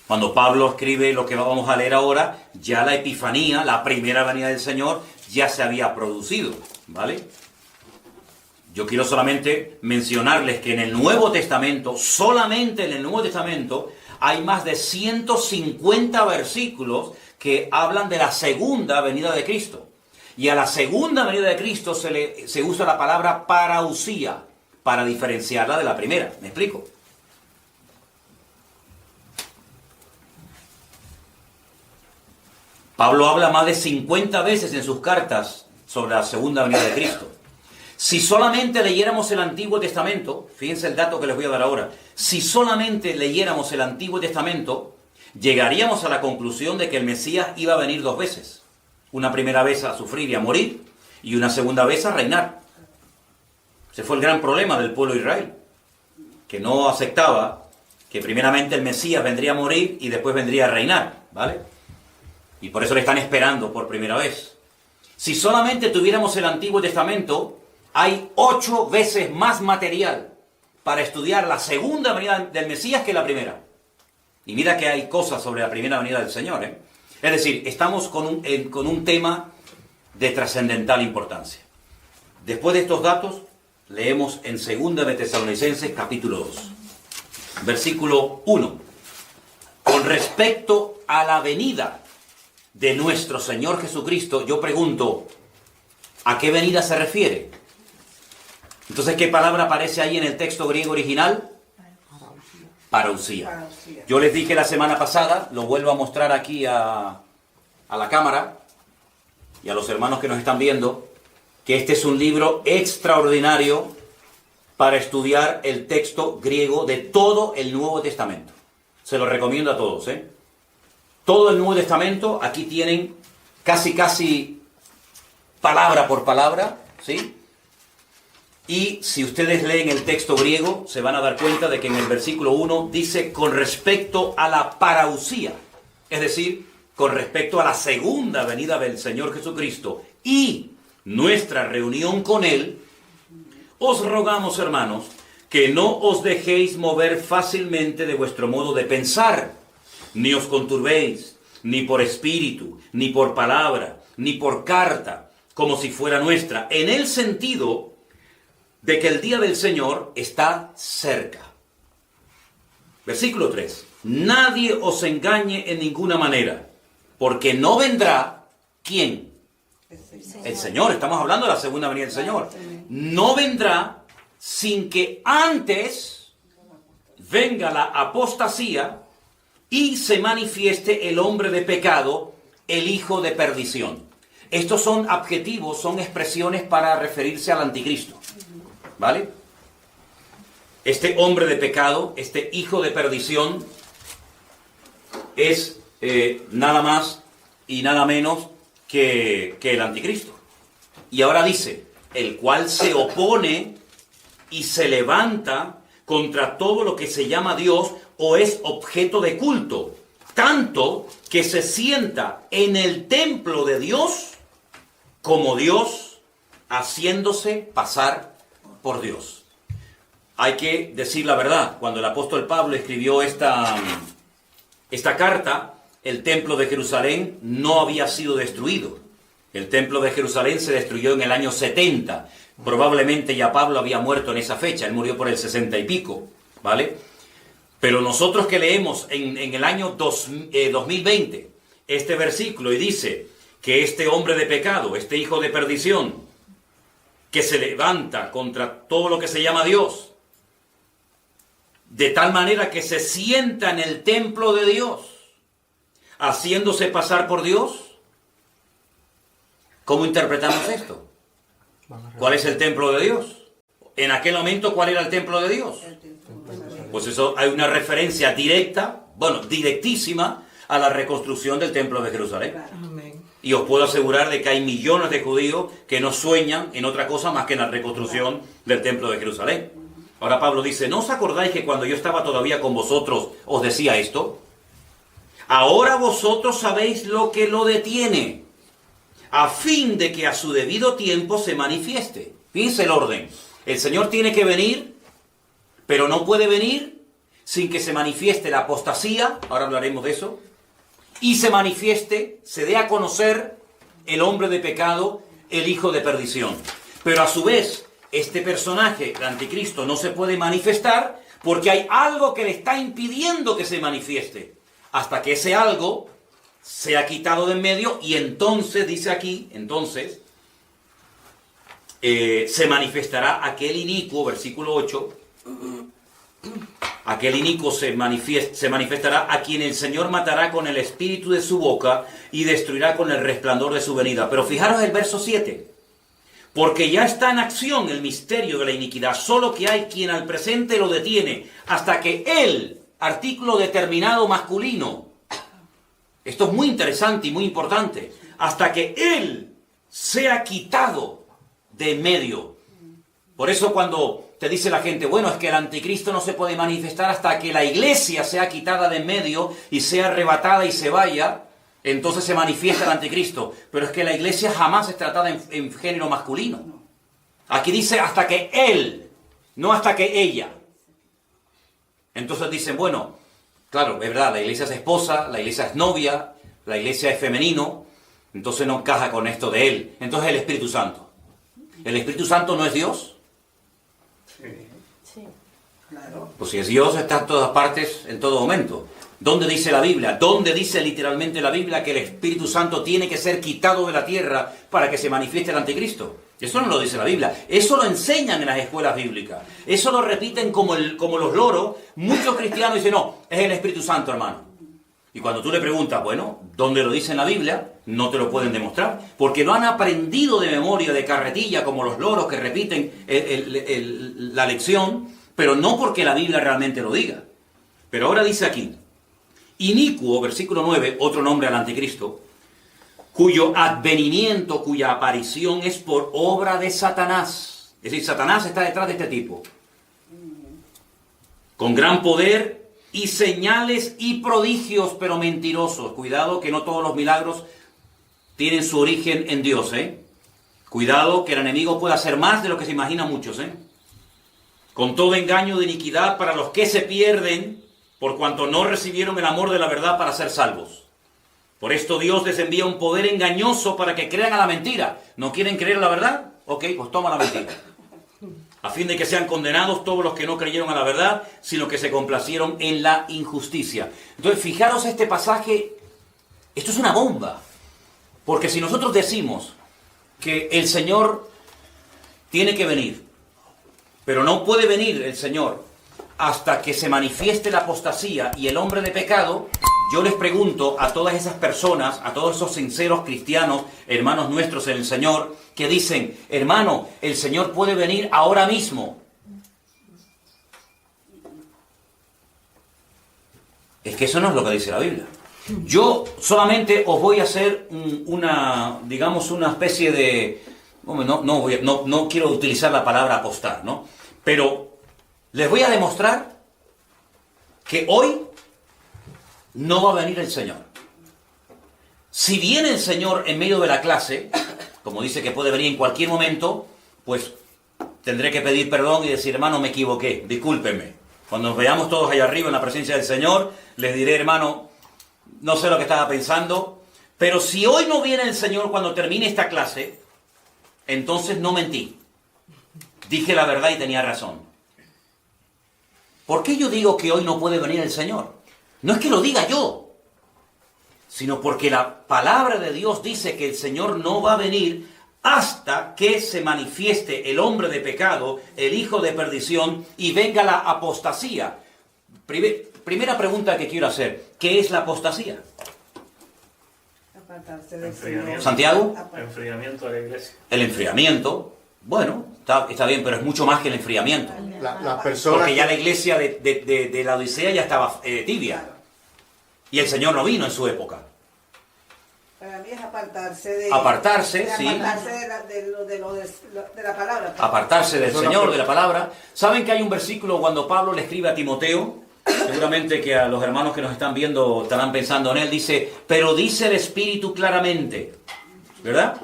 Cuando Pablo escribe lo que vamos a leer ahora, ya la epifanía, la primera venida del Señor, ya se había producido, ¿vale? Yo quiero solamente mencionarles que en el Nuevo Testamento, solamente en el Nuevo Testamento, hay más de 150 versículos que hablan de la segunda venida de Cristo. Y a la segunda venida de Cristo se usa la palabra parousia para diferenciarla de la primera. ¿Me explico? Pablo habla más de 50 veces en sus cartas sobre la segunda venida de Cristo. Si solamente leyéramos el Antiguo Testamento, fíjense el dato que les voy a dar ahora, si solamente leyéramos el Antiguo Testamento, llegaríamos a la conclusión de que el Mesías iba a venir dos veces. Una primera vez a sufrir y a morir, y una segunda vez a reinar. Ese fue el gran problema del pueblo de Israel, que no aceptaba que primeramente el Mesías vendría a morir y después vendría a reinar, ¿vale? Y por eso le están esperando por primera vez. Si solamente tuviéramos el Antiguo Testamento, hay 8 veces más material para estudiar la segunda venida del Mesías que la primera. Y mira que hay cosas sobre la primera venida del Señor, ¿eh? Es decir, estamos con un tema de trascendental importancia. Después de estos datos, leemos en 2 de Tesalonicenses, capítulo 2, versículo 1. Con respecto a la venida de nuestro Señor Jesucristo, yo pregunto, ¿a qué venida se refiere? Entonces, ¿qué palabra aparece ahí en el texto griego original? Parousia. Yo les dije la semana pasada, lo vuelvo a mostrar aquí a la cámara y a los hermanos que nos están viendo, que este es un libro extraordinario para estudiar el texto griego de todo el Nuevo Testamento. Se lo recomiendo a todos, ¿eh? Todo el Nuevo Testamento, aquí tienen casi palabra por palabra, ¿sí? Y si ustedes leen el texto griego, se van a dar cuenta de que en el versículo 1 dice con respecto a la parousia, es decir, con respecto a la segunda venida del Señor Jesucristo y nuestra reunión con Él, os rogamos, hermanos, que no os dejéis mover fácilmente de vuestro modo de pensar, ni os conturbéis, ni por espíritu, ni por palabra, ni por carta, como si fuera nuestra, en el sentido de que el día del Señor está cerca. Versículo 3. Nadie os engañe en ninguna manera, porque no vendrá, ¿quién? El Señor. Estamos hablando de la segunda venida del Señor. No vendrá sin que antes venga la apostasía y se manifieste el hombre de pecado, el hijo de perdición. Estos son adjetivos, son expresiones para referirse al anticristo. ¿Vale? Este hombre de pecado, este hijo de perdición, es nada más y nada menos que el anticristo. Y ahora dice, el cual se opone y se levanta contra todo lo que se llama Dios o es objeto de culto, tanto que se sienta en el templo de Dios como Dios, haciéndose pasar por Dios. Hay que decir la verdad, cuando el apóstol Pablo escribió esta carta, el templo de Jerusalén no había sido destruido. El templo de Jerusalén se destruyó en el año 70. Probablemente ya Pablo había muerto en esa fecha, él murió por el 60 y pico, ¿vale? Pero nosotros que leemos en el año 2020 este versículo y dice que este hombre de pecado, este hijo de perdición, que se levanta contra todo lo que se llama Dios, de tal manera que se sienta en el templo de Dios, haciéndose pasar por Dios, ¿cómo interpretamos esto? ¿Cuál es el templo de Dios? En aquel momento, ¿cuál era el templo de Dios? Pues eso, hay una referencia directa, bueno, directísima, a la reconstrucción del templo de Jerusalén. Amén. Y os puedo asegurar de que hay millones de judíos que no sueñan en otra cosa más que en la reconstrucción del templo de Jerusalén. Ahora Pablo dice, ¿no os acordáis que cuando yo estaba todavía con vosotros os decía esto? Ahora vosotros sabéis lo que lo detiene, a fin de que a su debido tiempo se manifieste. Fíjense el orden. El Señor tiene que venir, pero no puede venir sin que se manifieste la apostasía, ahora hablaremos de eso, y se manifieste, se dé a conocer el hombre de pecado, el hijo de perdición. Pero a su vez, este personaje, el anticristo, no se puede manifestar porque hay algo que le está impidiendo que se manifieste, hasta que ese algo sea quitado de en medio, y entonces, dice aquí, entonces, se manifestará aquel inicuo, versículo 8, aquel inicuo se manifestará a quien el Señor matará con el espíritu de su boca y destruirá con el resplandor de su venida. Pero fijaros el verso 7. Porque ya está en acción el misterio de la iniquidad, solo que hay quien al presente lo detiene, hasta que él, artículo determinado masculino, esto es muy interesante y muy importante, hasta que él sea quitado de en medio. Por eso cuando te dice la gente, bueno, es que el anticristo no se puede manifestar hasta que la iglesia sea quitada de en medio y sea arrebatada y se vaya, entonces se manifiesta el anticristo. Pero es que la iglesia jamás es tratada en género masculino. Aquí dice hasta que él, no hasta que ella. Entonces dicen, bueno, claro, es verdad, la iglesia es esposa, la iglesia es novia, la iglesia es femenino, entonces no encaja con esto de él. Entonces el Espíritu Santo. ¿El Espíritu Santo no es Dios? Sí, claro. Pues si es Dios, está en todas partes, en todo momento. ¿Dónde dice la Biblia? ¿Dónde dice literalmente la Biblia que el Espíritu Santo tiene que ser quitado de la tierra para que se manifieste el anticristo? Eso no lo dice la Biblia. Eso lo enseñan en las escuelas bíblicas. Eso lo repiten como los loros. Muchos cristianos dicen, no, es el Espíritu Santo, hermano. Y cuando tú le preguntas, bueno, ¿dónde lo dice en la Biblia? No te lo pueden demostrar. Porque lo han aprendido de memoria, de carretilla, como los loros que repiten la lección, pero no porque la Biblia realmente lo diga. Pero ahora dice aquí, inicuo, versículo 9, otro nombre al anticristo, cuyo advenimiento, cuya aparición es por obra de Satanás. Es decir, Satanás está detrás de este tipo. Con gran poder y señales y prodigios, pero mentirosos. Cuidado que no todos los milagros tienen su origen en Dios, ¿eh? Cuidado que el enemigo pueda hacer más de lo que se imaginan muchos, ¿eh? Con todo engaño de iniquidad para los que se pierden, por cuanto no recibieron el amor de la verdad para ser salvos. Por esto Dios les envía un poder engañoso para que crean a la mentira. ¿No quieren creer a la verdad? Ok, pues toma la mentira. A fin de que sean condenados todos los que no creyeron a la verdad, sino que se complacieron en la injusticia. Entonces, fijaros este pasaje, esto es una bomba. Porque si nosotros decimos que el Señor tiene que venir, pero no puede venir el Señor hasta que se manifieste la apostasía y el hombre de pecado, yo les pregunto a todas esas personas, a todos esos sinceros cristianos, hermanos nuestros en el Señor, que dicen, hermano, el Señor puede venir ahora mismo. Es que eso no es lo que dice la Biblia. Yo solamente os voy a hacer una especie de... No quiero utilizar la palabra apostar, ¿no? Pero les voy a demostrar que hoy no va a venir el Señor. Si viene el Señor en medio de la clase, como dice que puede venir en cualquier momento, pues tendré que pedir perdón y decir, hermano, me equivoqué, discúlpeme. Cuando nos veamos todos allá arriba en la presencia del Señor, les diré, hermano, no sé lo que estaba pensando, pero si hoy no viene el Señor cuando termine esta clase, entonces no mentí. Dije la verdad y tenía razón. ¿Por qué yo digo que hoy no puede venir el Señor? No es que lo diga yo, sino porque la palabra de Dios dice que el Señor no va a venir hasta que se manifieste el hombre de pecado, el hijo de perdición, y venga la apostasía. Primera pregunta que quiero hacer, ¿qué es la apostasía? Apartarse del Enfriamiento. Señor. ¿Santiago? Enfriamiento de la iglesia. El enfriamiento, bueno, está bien, pero es mucho más que el enfriamiento. Las personas Porque ya que- la iglesia de la Odisea ya estaba tibia. Y el Señor no vino en su época. Para mí es apartarse de... Apartarse, sí. Apartarse de la palabra. Apartarse del Eso Señor, no- de la palabra. ¿Saben que hay un versículo cuando Pablo le escribe a Timoteo? Seguramente que a los hermanos que nos están viendo estarán pensando en él. Dice, pero dice el Espíritu claramente, ¿verdad?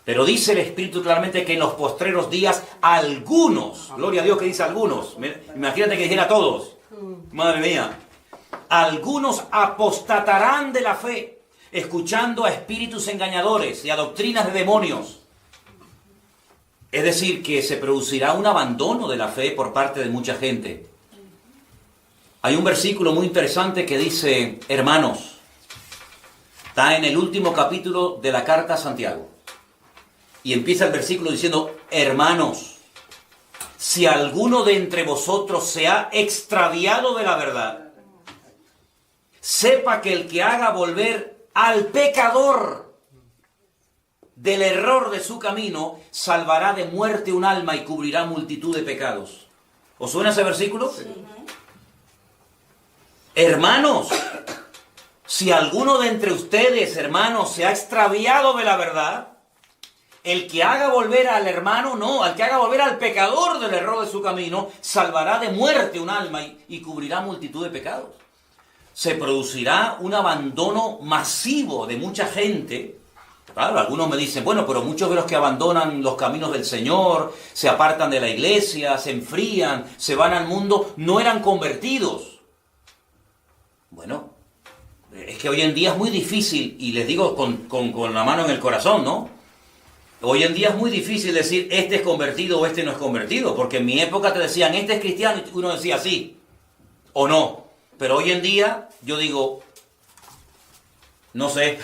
Pero dice el Espíritu claramente que en los postreros días algunos, gloria a Dios que dice algunos, imagínate que dijera todos, madre mía, algunos apostatarán de la fe, escuchando a espíritus engañadores y a doctrinas de demonios. Es decir, que se producirá un abandono de la fe por parte de mucha gente. Hay un versículo muy interesante que dice, hermanos, está en el último capítulo de la carta a Santiago. Y empieza el versículo diciendo, hermanos, si alguno de entre vosotros se ha extraviado de la verdad, sepa que el que haga volver al pecador del error de su camino, salvará de muerte un alma y cubrirá multitud de pecados. ¿Os suena ese versículo? Sí. Hermanos, si alguno de entre ustedes, hermanos, se ha extraviado de la verdad, el que haga volver al hermano, no, al que haga volver al pecador del error de su camino, salvará de muerte un alma y cubrirá multitud de pecados. Se producirá un abandono masivo de mucha gente. Claro, algunos me dicen, bueno, pero muchos de los que abandonan los caminos del Señor, se apartan de la iglesia, se enfrían, se van al mundo, no eran convertidos. Bueno, es que hoy en día es muy difícil, y les digo con la mano en el corazón, ¿no? Hoy en día es muy difícil decir, este es convertido o este no es convertido, porque en mi época te decían, este es cristiano, y uno decía sí, o no. Pero hoy en día, yo digo, no sé,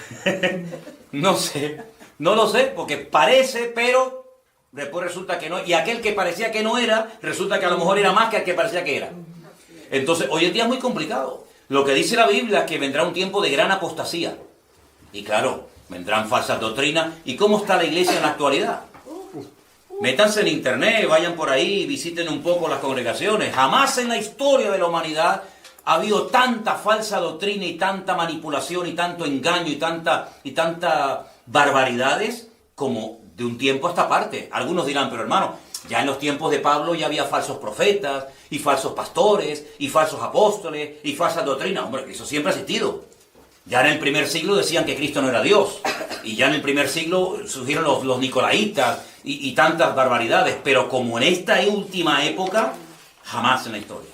no lo sé, porque parece, pero después resulta que no, y aquel que parecía que no era, resulta que a lo mejor era más que el que parecía que era. Entonces, hoy en día es muy complicado. Lo que dice la Biblia es que vendrá un tiempo de gran apostasía. Y claro, vendrán falsas doctrinas. ¿Y cómo está la iglesia en la actualidad? Métanse en internet, vayan por ahí, visiten un poco las congregaciones. Jamás en la historia de la humanidad ha habido tanta falsa doctrina y tanta manipulación y tanto engaño y tanta barbaridades como de un tiempo a esta parte. Algunos dirán, pero hermano, ya en los tiempos de Pablo ya había falsos profetas y falsos pastores y falsos apóstoles y falsas doctrinas. Hombre, eso siempre ha existido. Ya en el primer siglo decían que Cristo no era Dios. Y ya en el primer siglo surgieron los nicolaitas y tantas barbaridades. Pero como en esta última época, jamás en la historia.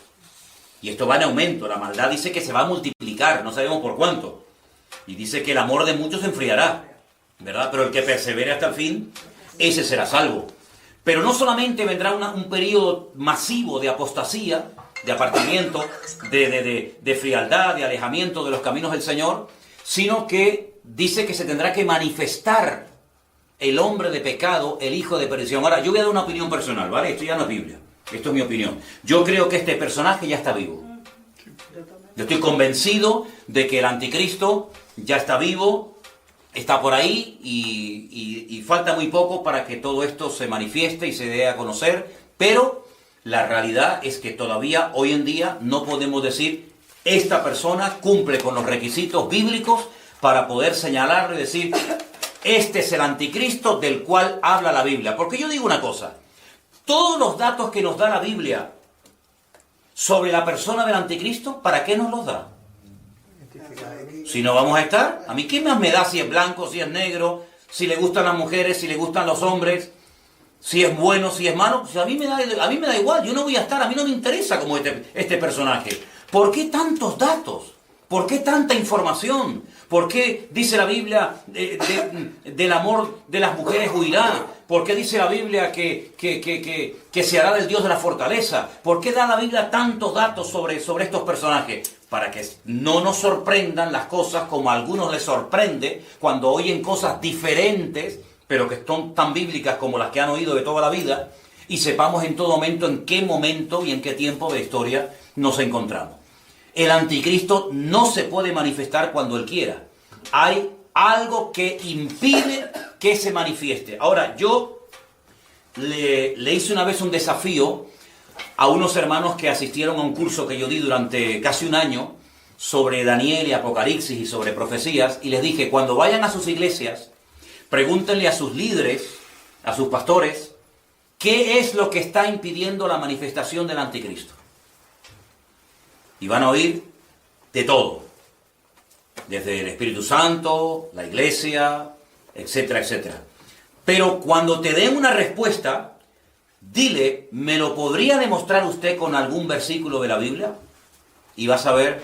Y esto va en aumento. La maldad dice que se va a multiplicar, no sabemos por cuánto. Y dice que el amor de muchos se enfriará, ¿verdad? Pero el que persevere hasta el fin, ese será salvo. Pero no solamente vendrá un periodo masivo de apostasía, de apartamiento, de frialdad, de alejamiento de los caminos del Señor, sino que dice que se tendrá que manifestar el hombre de pecado, el hijo de perdición. Ahora, yo voy a dar una opinión personal, ¿vale? Esto ya no es Biblia, esto es mi opinión. Yo creo que este personaje ya está vivo. Yo estoy convencido de que el anticristo ya está vivo, está por ahí y falta muy poco para que todo esto se manifieste y se dé a conocer, pero la realidad es que todavía hoy en día no podemos decir esta persona cumple con los requisitos bíblicos para poder señalarlo y decir este es el anticristo del cual habla la Biblia. Porque yo digo una cosa, todos los datos que nos da la Biblia sobre la persona del anticristo, ¿para qué nos los da? Si no vamos a estar, a mí qué más me da si es blanco, si es negro, si le gustan las mujeres, si le gustan los hombres, si es bueno, si es malo. Pues a mí me da igual, yo no voy a estar, a mí no me interesa como este personaje. ¿Por qué tantos datos? ¿Por qué tanta información? ¿Por qué dice la Biblia del amor de las mujeres huirá? ¿Por qué dice la Biblia que se hará del Dios de la fortaleza? ¿Por qué da la Biblia tantos datos sobre estos personajes? Para que no nos sorprendan las cosas como a algunos les sorprende cuando oyen cosas diferentes, pero que son tan bíblicas como las que han oído de toda la vida, y sepamos en todo momento en qué momento y en qué tiempo de historia nos encontramos. El anticristo no se puede manifestar cuando él quiera. Hay algo que impide que se manifieste. Ahora, yo le hice una vez un desafío a unos hermanos que asistieron a un curso que yo di durante casi un año sobre Daniel y Apocalipsis y sobre profecías, y les dije, cuando vayan a sus iglesias, pregúntenle a sus líderes, a sus pastores, ¿qué es lo que está impidiendo la manifestación del anticristo? Y van a oír de todo, desde el Espíritu Santo, la iglesia, etcétera, etcétera. Pero cuando te den una respuesta, dile, ¿me lo podría demostrar usted con algún versículo de la Biblia? Y vas a ver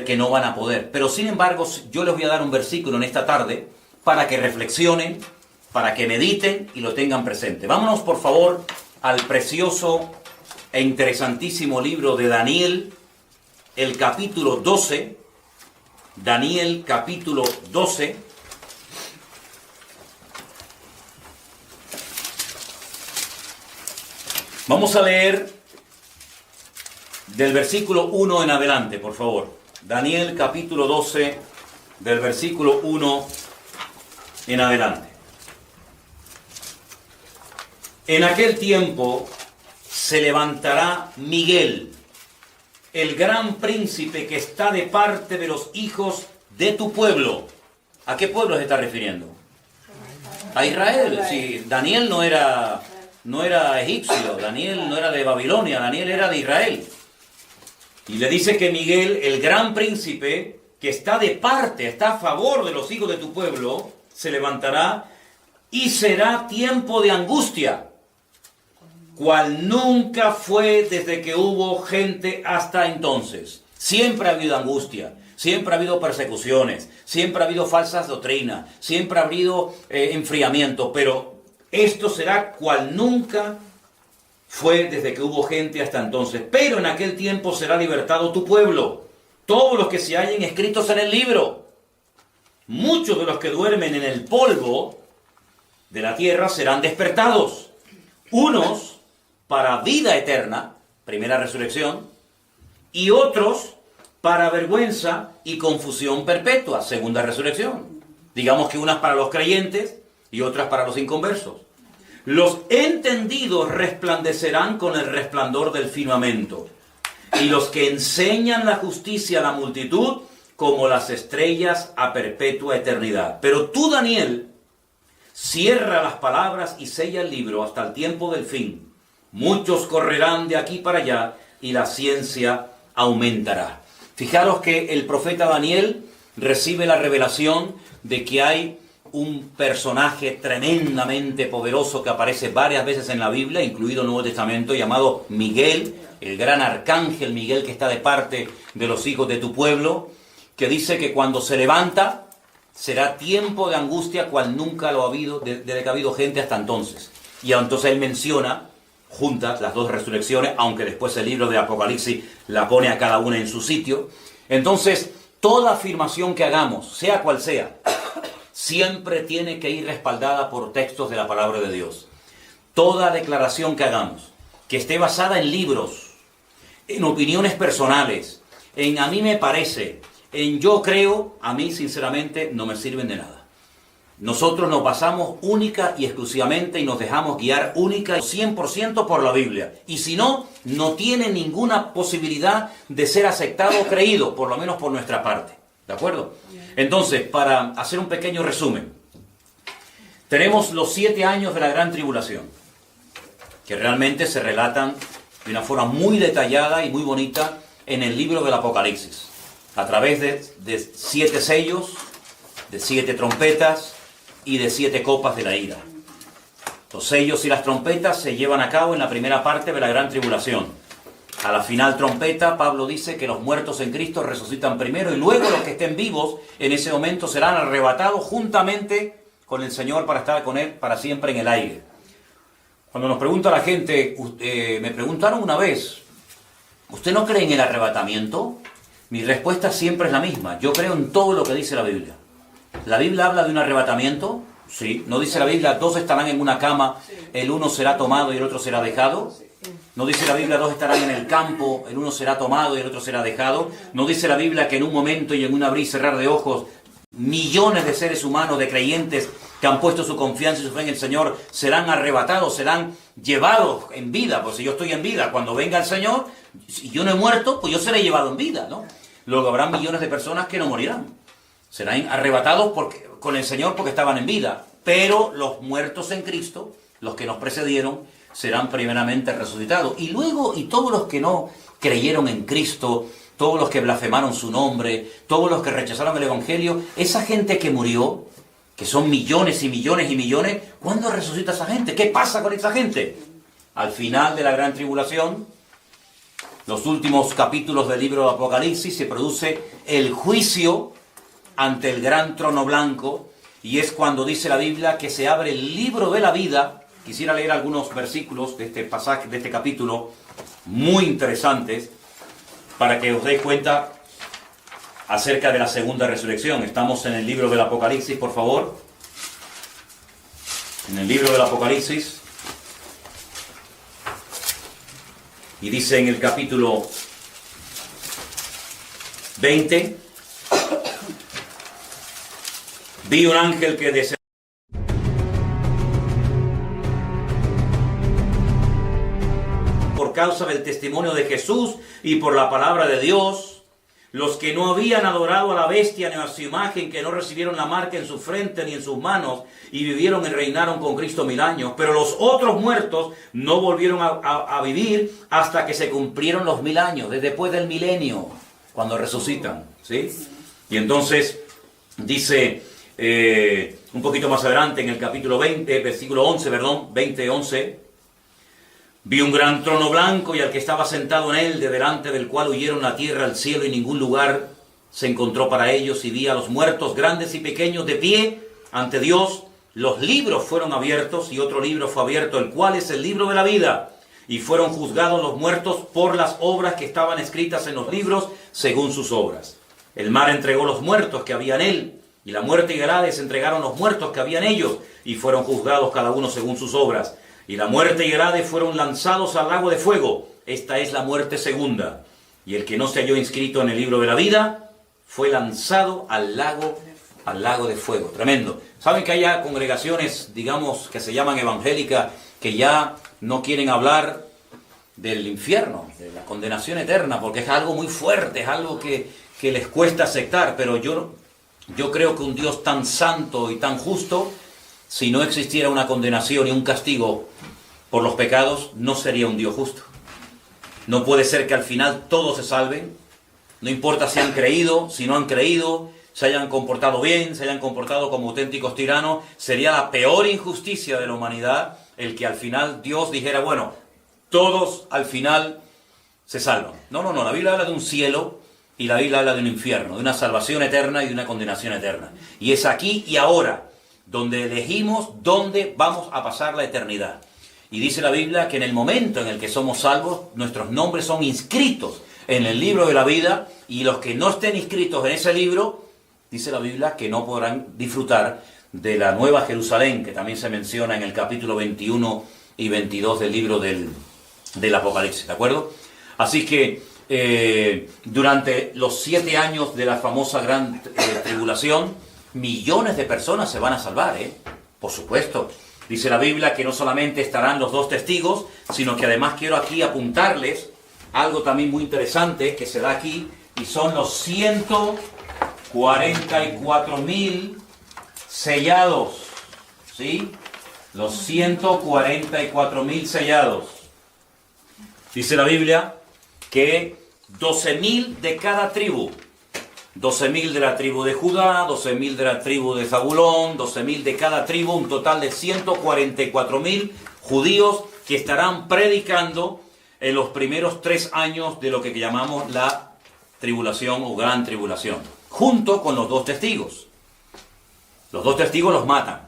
que no van a poder. Pero sin embargo, yo les voy a dar un versículo en esta tarde para que reflexionen, para que mediten y lo tengan presente. Vámonos por favor al precioso e interesantísimo libro de Daniel, el capítulo 12. Daniel capítulo 12. Vamos a leer del versículo 1 en adelante, por favor. Daniel capítulo 12, del versículo 1 en adelante. En aquel tiempo se levantará Miguel, el gran príncipe que está de parte de los hijos de tu pueblo. ¿A qué pueblo se está refiriendo? A Israel. Sí, Daniel no era egipcio, Daniel no era de Babilonia, Daniel era de Israel. Y le dice que Miguel, el gran príncipe, que está de parte, está a favor de los hijos de tu pueblo, se levantará y será tiempo de angustia, cual nunca fue desde que hubo gente hasta entonces. Siempre ha habido angustia, siempre ha habido persecuciones, siempre ha habido falsas doctrinas, siempre ha habido enfriamiento, pero esto será cual nunca fue desde que hubo gente hasta entonces. Pero en aquel tiempo será libertado tu pueblo, todos los que se hallen escritos en el libro. Muchos de los que duermen en el polvo de la tierra serán despertados. Unos para vida eterna, primera resurrección, y otros para vergüenza y confusión perpetua, segunda resurrección. Digamos que unas para los creyentes y otras para los inconversos. Los entendidos resplandecerán con el resplandor del firmamento, y los que enseñan la justicia a la multitud como las estrellas a perpetua eternidad. Pero tú, Daniel, cierra las palabras y sella el libro hasta el tiempo del fin. Muchos correrán de aquí para allá y la ciencia aumentará. Fijaros que el profeta Daniel recibe la revelación de que hay un personaje tremendamente poderoso que aparece varias veces en la Biblia, incluido el Nuevo Testamento, llamado Miguel, el gran arcángel Miguel que está de parte de los hijos de tu pueblo, que dice que cuando se levanta será tiempo de angustia cual nunca lo ha habido, desde que ha habido gente hasta entonces. Y entonces él menciona juntas las dos resurrecciones, aunque después el libro de Apocalipsis la pone a cada una en su sitio. Entonces, toda afirmación que hagamos, sea cual sea, siempre tiene que ir respaldada por textos de la palabra de Dios. Toda declaración que hagamos, que esté basada en libros, en opiniones personales, en a mí me parece, en yo creo, a mí sinceramente no me sirven de nada. Nosotros nos basamos única y exclusivamente y nos dejamos guiar única y 100% por la Biblia. Y si no, no tiene ninguna posibilidad de ser aceptado o creído, por lo menos por nuestra parte. ¿De acuerdo? Entonces, para hacer un pequeño resumen, tenemos los 7 años de la gran tribulación, que realmente se relatan de una forma muy detallada y muy bonita en el libro del Apocalipsis, a través de 7 sellos, de 7 trompetas y de 7 copas de la ira. Los sellos y las trompetas se llevan a cabo en la primera parte de la gran tribulación. A la final trompeta, Pablo dice que los muertos en Cristo resucitan primero y luego los que estén vivos en ese momento serán arrebatados juntamente con el Señor para estar con Él para siempre en el aire. Cuando nos pregunta la gente, me preguntaron una vez, ¿usted no cree en el arrebatamiento? Mi respuesta siempre es la misma. Yo creo en todo lo que dice la Biblia. ¿La Biblia habla de un arrebatamiento? Sí. ¿No dice la Biblia, dos estarán en una cama, el uno será tomado y el otro será dejado? ¿No dice la Biblia, dos estarán en el campo, el uno será tomado y el otro será dejado? ¿No dice la Biblia que en un momento y en un abrir y cerrar de ojos, millones de seres humanos, de creyentes que han puesto su confianza y su fe en el Señor, serán arrebatados, serán llevados en vida? Pues si yo estoy en vida, cuando venga el Señor, y yo no he muerto, pues yo seré llevado en vida, ¿no? Luego habrá millones de personas que no morirán. Serán arrebatados con el Señor porque estaban en vida. Pero los muertos en Cristo, los que nos precedieron, serán primeramente resucitados. Y luego, y todos los que no creyeron en Cristo, todos los que blasfemaron su nombre, todos los que rechazaron el Evangelio, esa gente que murió, que son millones y millones y millones, ¿cuándo resucita esa gente? ¿Qué pasa con esa gente? Al final de la gran tribulación, los últimos capítulos del libro de Apocalipsis, se produce el juicio ante el gran trono blanco, y es cuando dice la Biblia que se abre el libro de la vida. Quisiera leer algunos versículos de este pasaje, de este capítulo, muy interesantes, para que os deis cuenta acerca de la segunda resurrección. Estamos en el libro del Apocalipsis, por favor. En el libro del Apocalipsis. Y dice en el capítulo 20, vi un ángel que descendió por causa del testimonio de Jesús y por la palabra de Dios. Los que no habían adorado a la bestia ni a su imagen, que no recibieron la marca en su frente ni en sus manos, y vivieron y reinaron con Cristo 1000 años. Pero los otros muertos no volvieron a vivir hasta que se cumplieron los 1000 años, desde después del milenio, cuando resucitan, ¿sí? Y entonces dice un poquito más adelante en el capítulo 20, versículo 11, 11, vi un gran trono blanco y al que estaba sentado en él, de delante del cual huyeron la tierra, el cielo y ningún lugar se encontró para ellos, y vi a los muertos grandes y pequeños de pie ante Dios. Los libros fueron abiertos y otro libro fue abierto, el cual es el libro de la vida, y fueron juzgados los muertos por las obras que estaban escritas en los libros según sus obras. El mar entregó los muertos que había en él, y la muerte y el Hades entregaron los muertos que había en ellos, y fueron juzgados cada uno según sus obras. Y la muerte y el Hades fueron lanzados al lago de fuego. Esta es la muerte segunda. Y el que no se halló inscrito en el libro de la vida fue lanzado al lago de fuego. Tremendo. ¿Saben que hay congregaciones, digamos, que se llaman evangélicas, que ya no quieren hablar del infierno, de la condenación eterna, porque es algo muy fuerte, es algo que les cuesta aceptar? Pero yo creo que un Dios tan santo y tan justo, si no existiera una condenación y un castigo por los pecados, no sería un Dios justo. No puede ser que al final todos se salven, no importa si han creído, si no han creído, se hayan comportado bien, se hayan comportado como auténticos tiranos. Sería la peor injusticia de la humanidad el que al final Dios dijera, bueno, todos al final se salvan. No, la Biblia habla de un cielo y la Biblia habla de un infierno, de una salvación eterna y de una condenación eterna. Y es aquí y ahora donde elegimos dónde vamos a pasar la eternidad. Y dice la Biblia que en el momento en el que somos salvos, nuestros nombres son inscritos en el libro de la vida, y los que no estén inscritos en ese libro, dice la Biblia que no podrán disfrutar de la Nueva Jerusalén, que también se menciona en el capítulo 21 y 22 del libro del Apocalipsis, ¿de acuerdo? Así que durante los 7 años de la famosa gran tribulación, millones de personas se van a salvar, por supuesto. Dice la Biblia que no solamente estarán los 2 testigos, sino que además quiero aquí apuntarles algo también muy interesante que se da aquí, y son los 144.000 sellados, ¿sí? Los 144.000 sellados. Dice la Biblia que 12.000 de cada tribu. 12.000 de la tribu de Judá, 12.000 de la tribu de Zabulón, 12.000 de cada tribu, un total de 144.000 judíos que estarán predicando en los primeros 3 años de lo que llamamos la tribulación o gran tribulación, junto con los 2 testigos. Los 2 testigos los matan.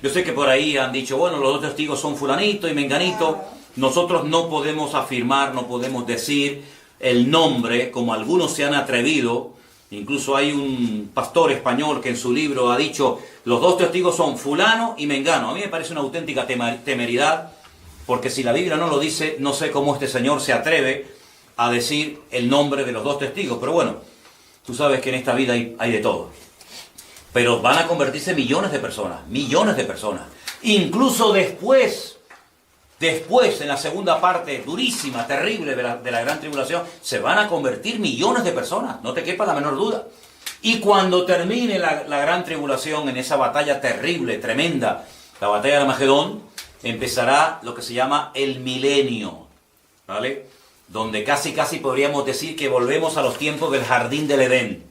Yo sé que por ahí han dicho, bueno, los 2 testigos son fulanito y menganito. Nosotros no podemos afirmar, no podemos decir el nombre, como algunos se han atrevido. Incluso hay un pastor español que en su libro ha dicho, los 2 testigos son fulano y mengano. A mí me parece una auténtica temeridad, porque si la Biblia no lo dice, no sé cómo este señor se atreve a decir el nombre de los 2 testigos. Pero bueno, tú sabes que en esta vida hay de todo. Pero van a convertirse millones de personas. Incluso después, en la segunda parte durísima, terrible de la gran tribulación, se van a convertir millones de personas, no te quepa la menor duda. Y cuando termine la gran tribulación, en esa batalla terrible, tremenda, la batalla de Armagedón, empezará lo que se llama el milenio, ¿vale? Donde casi podríamos decir que volvemos a los tiempos del Jardín del Edén.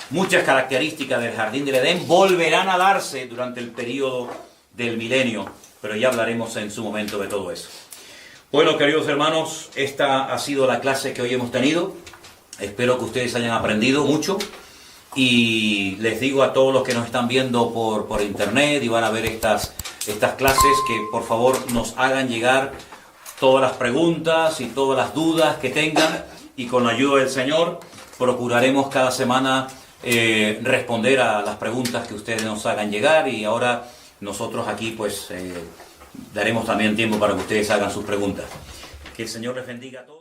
Muchas características del Jardín del Edén volverán a darse durante el periodo del milenio, pero ya hablaremos en su momento de todo eso. Bueno, queridos hermanos, esta ha sido la clase que hoy hemos tenido. Espero que ustedes hayan aprendido mucho y les digo a todos los que nos están viendo por internet y van a ver estas clases que por favor nos hagan llegar todas las preguntas y todas las dudas que tengan y con la ayuda del Señor procuraremos cada semana responder a las preguntas que ustedes nos hagan llegar y ahora nosotros aquí pues daremos también tiempo para que ustedes hagan sus preguntas. Que el Señor les bendiga a todos.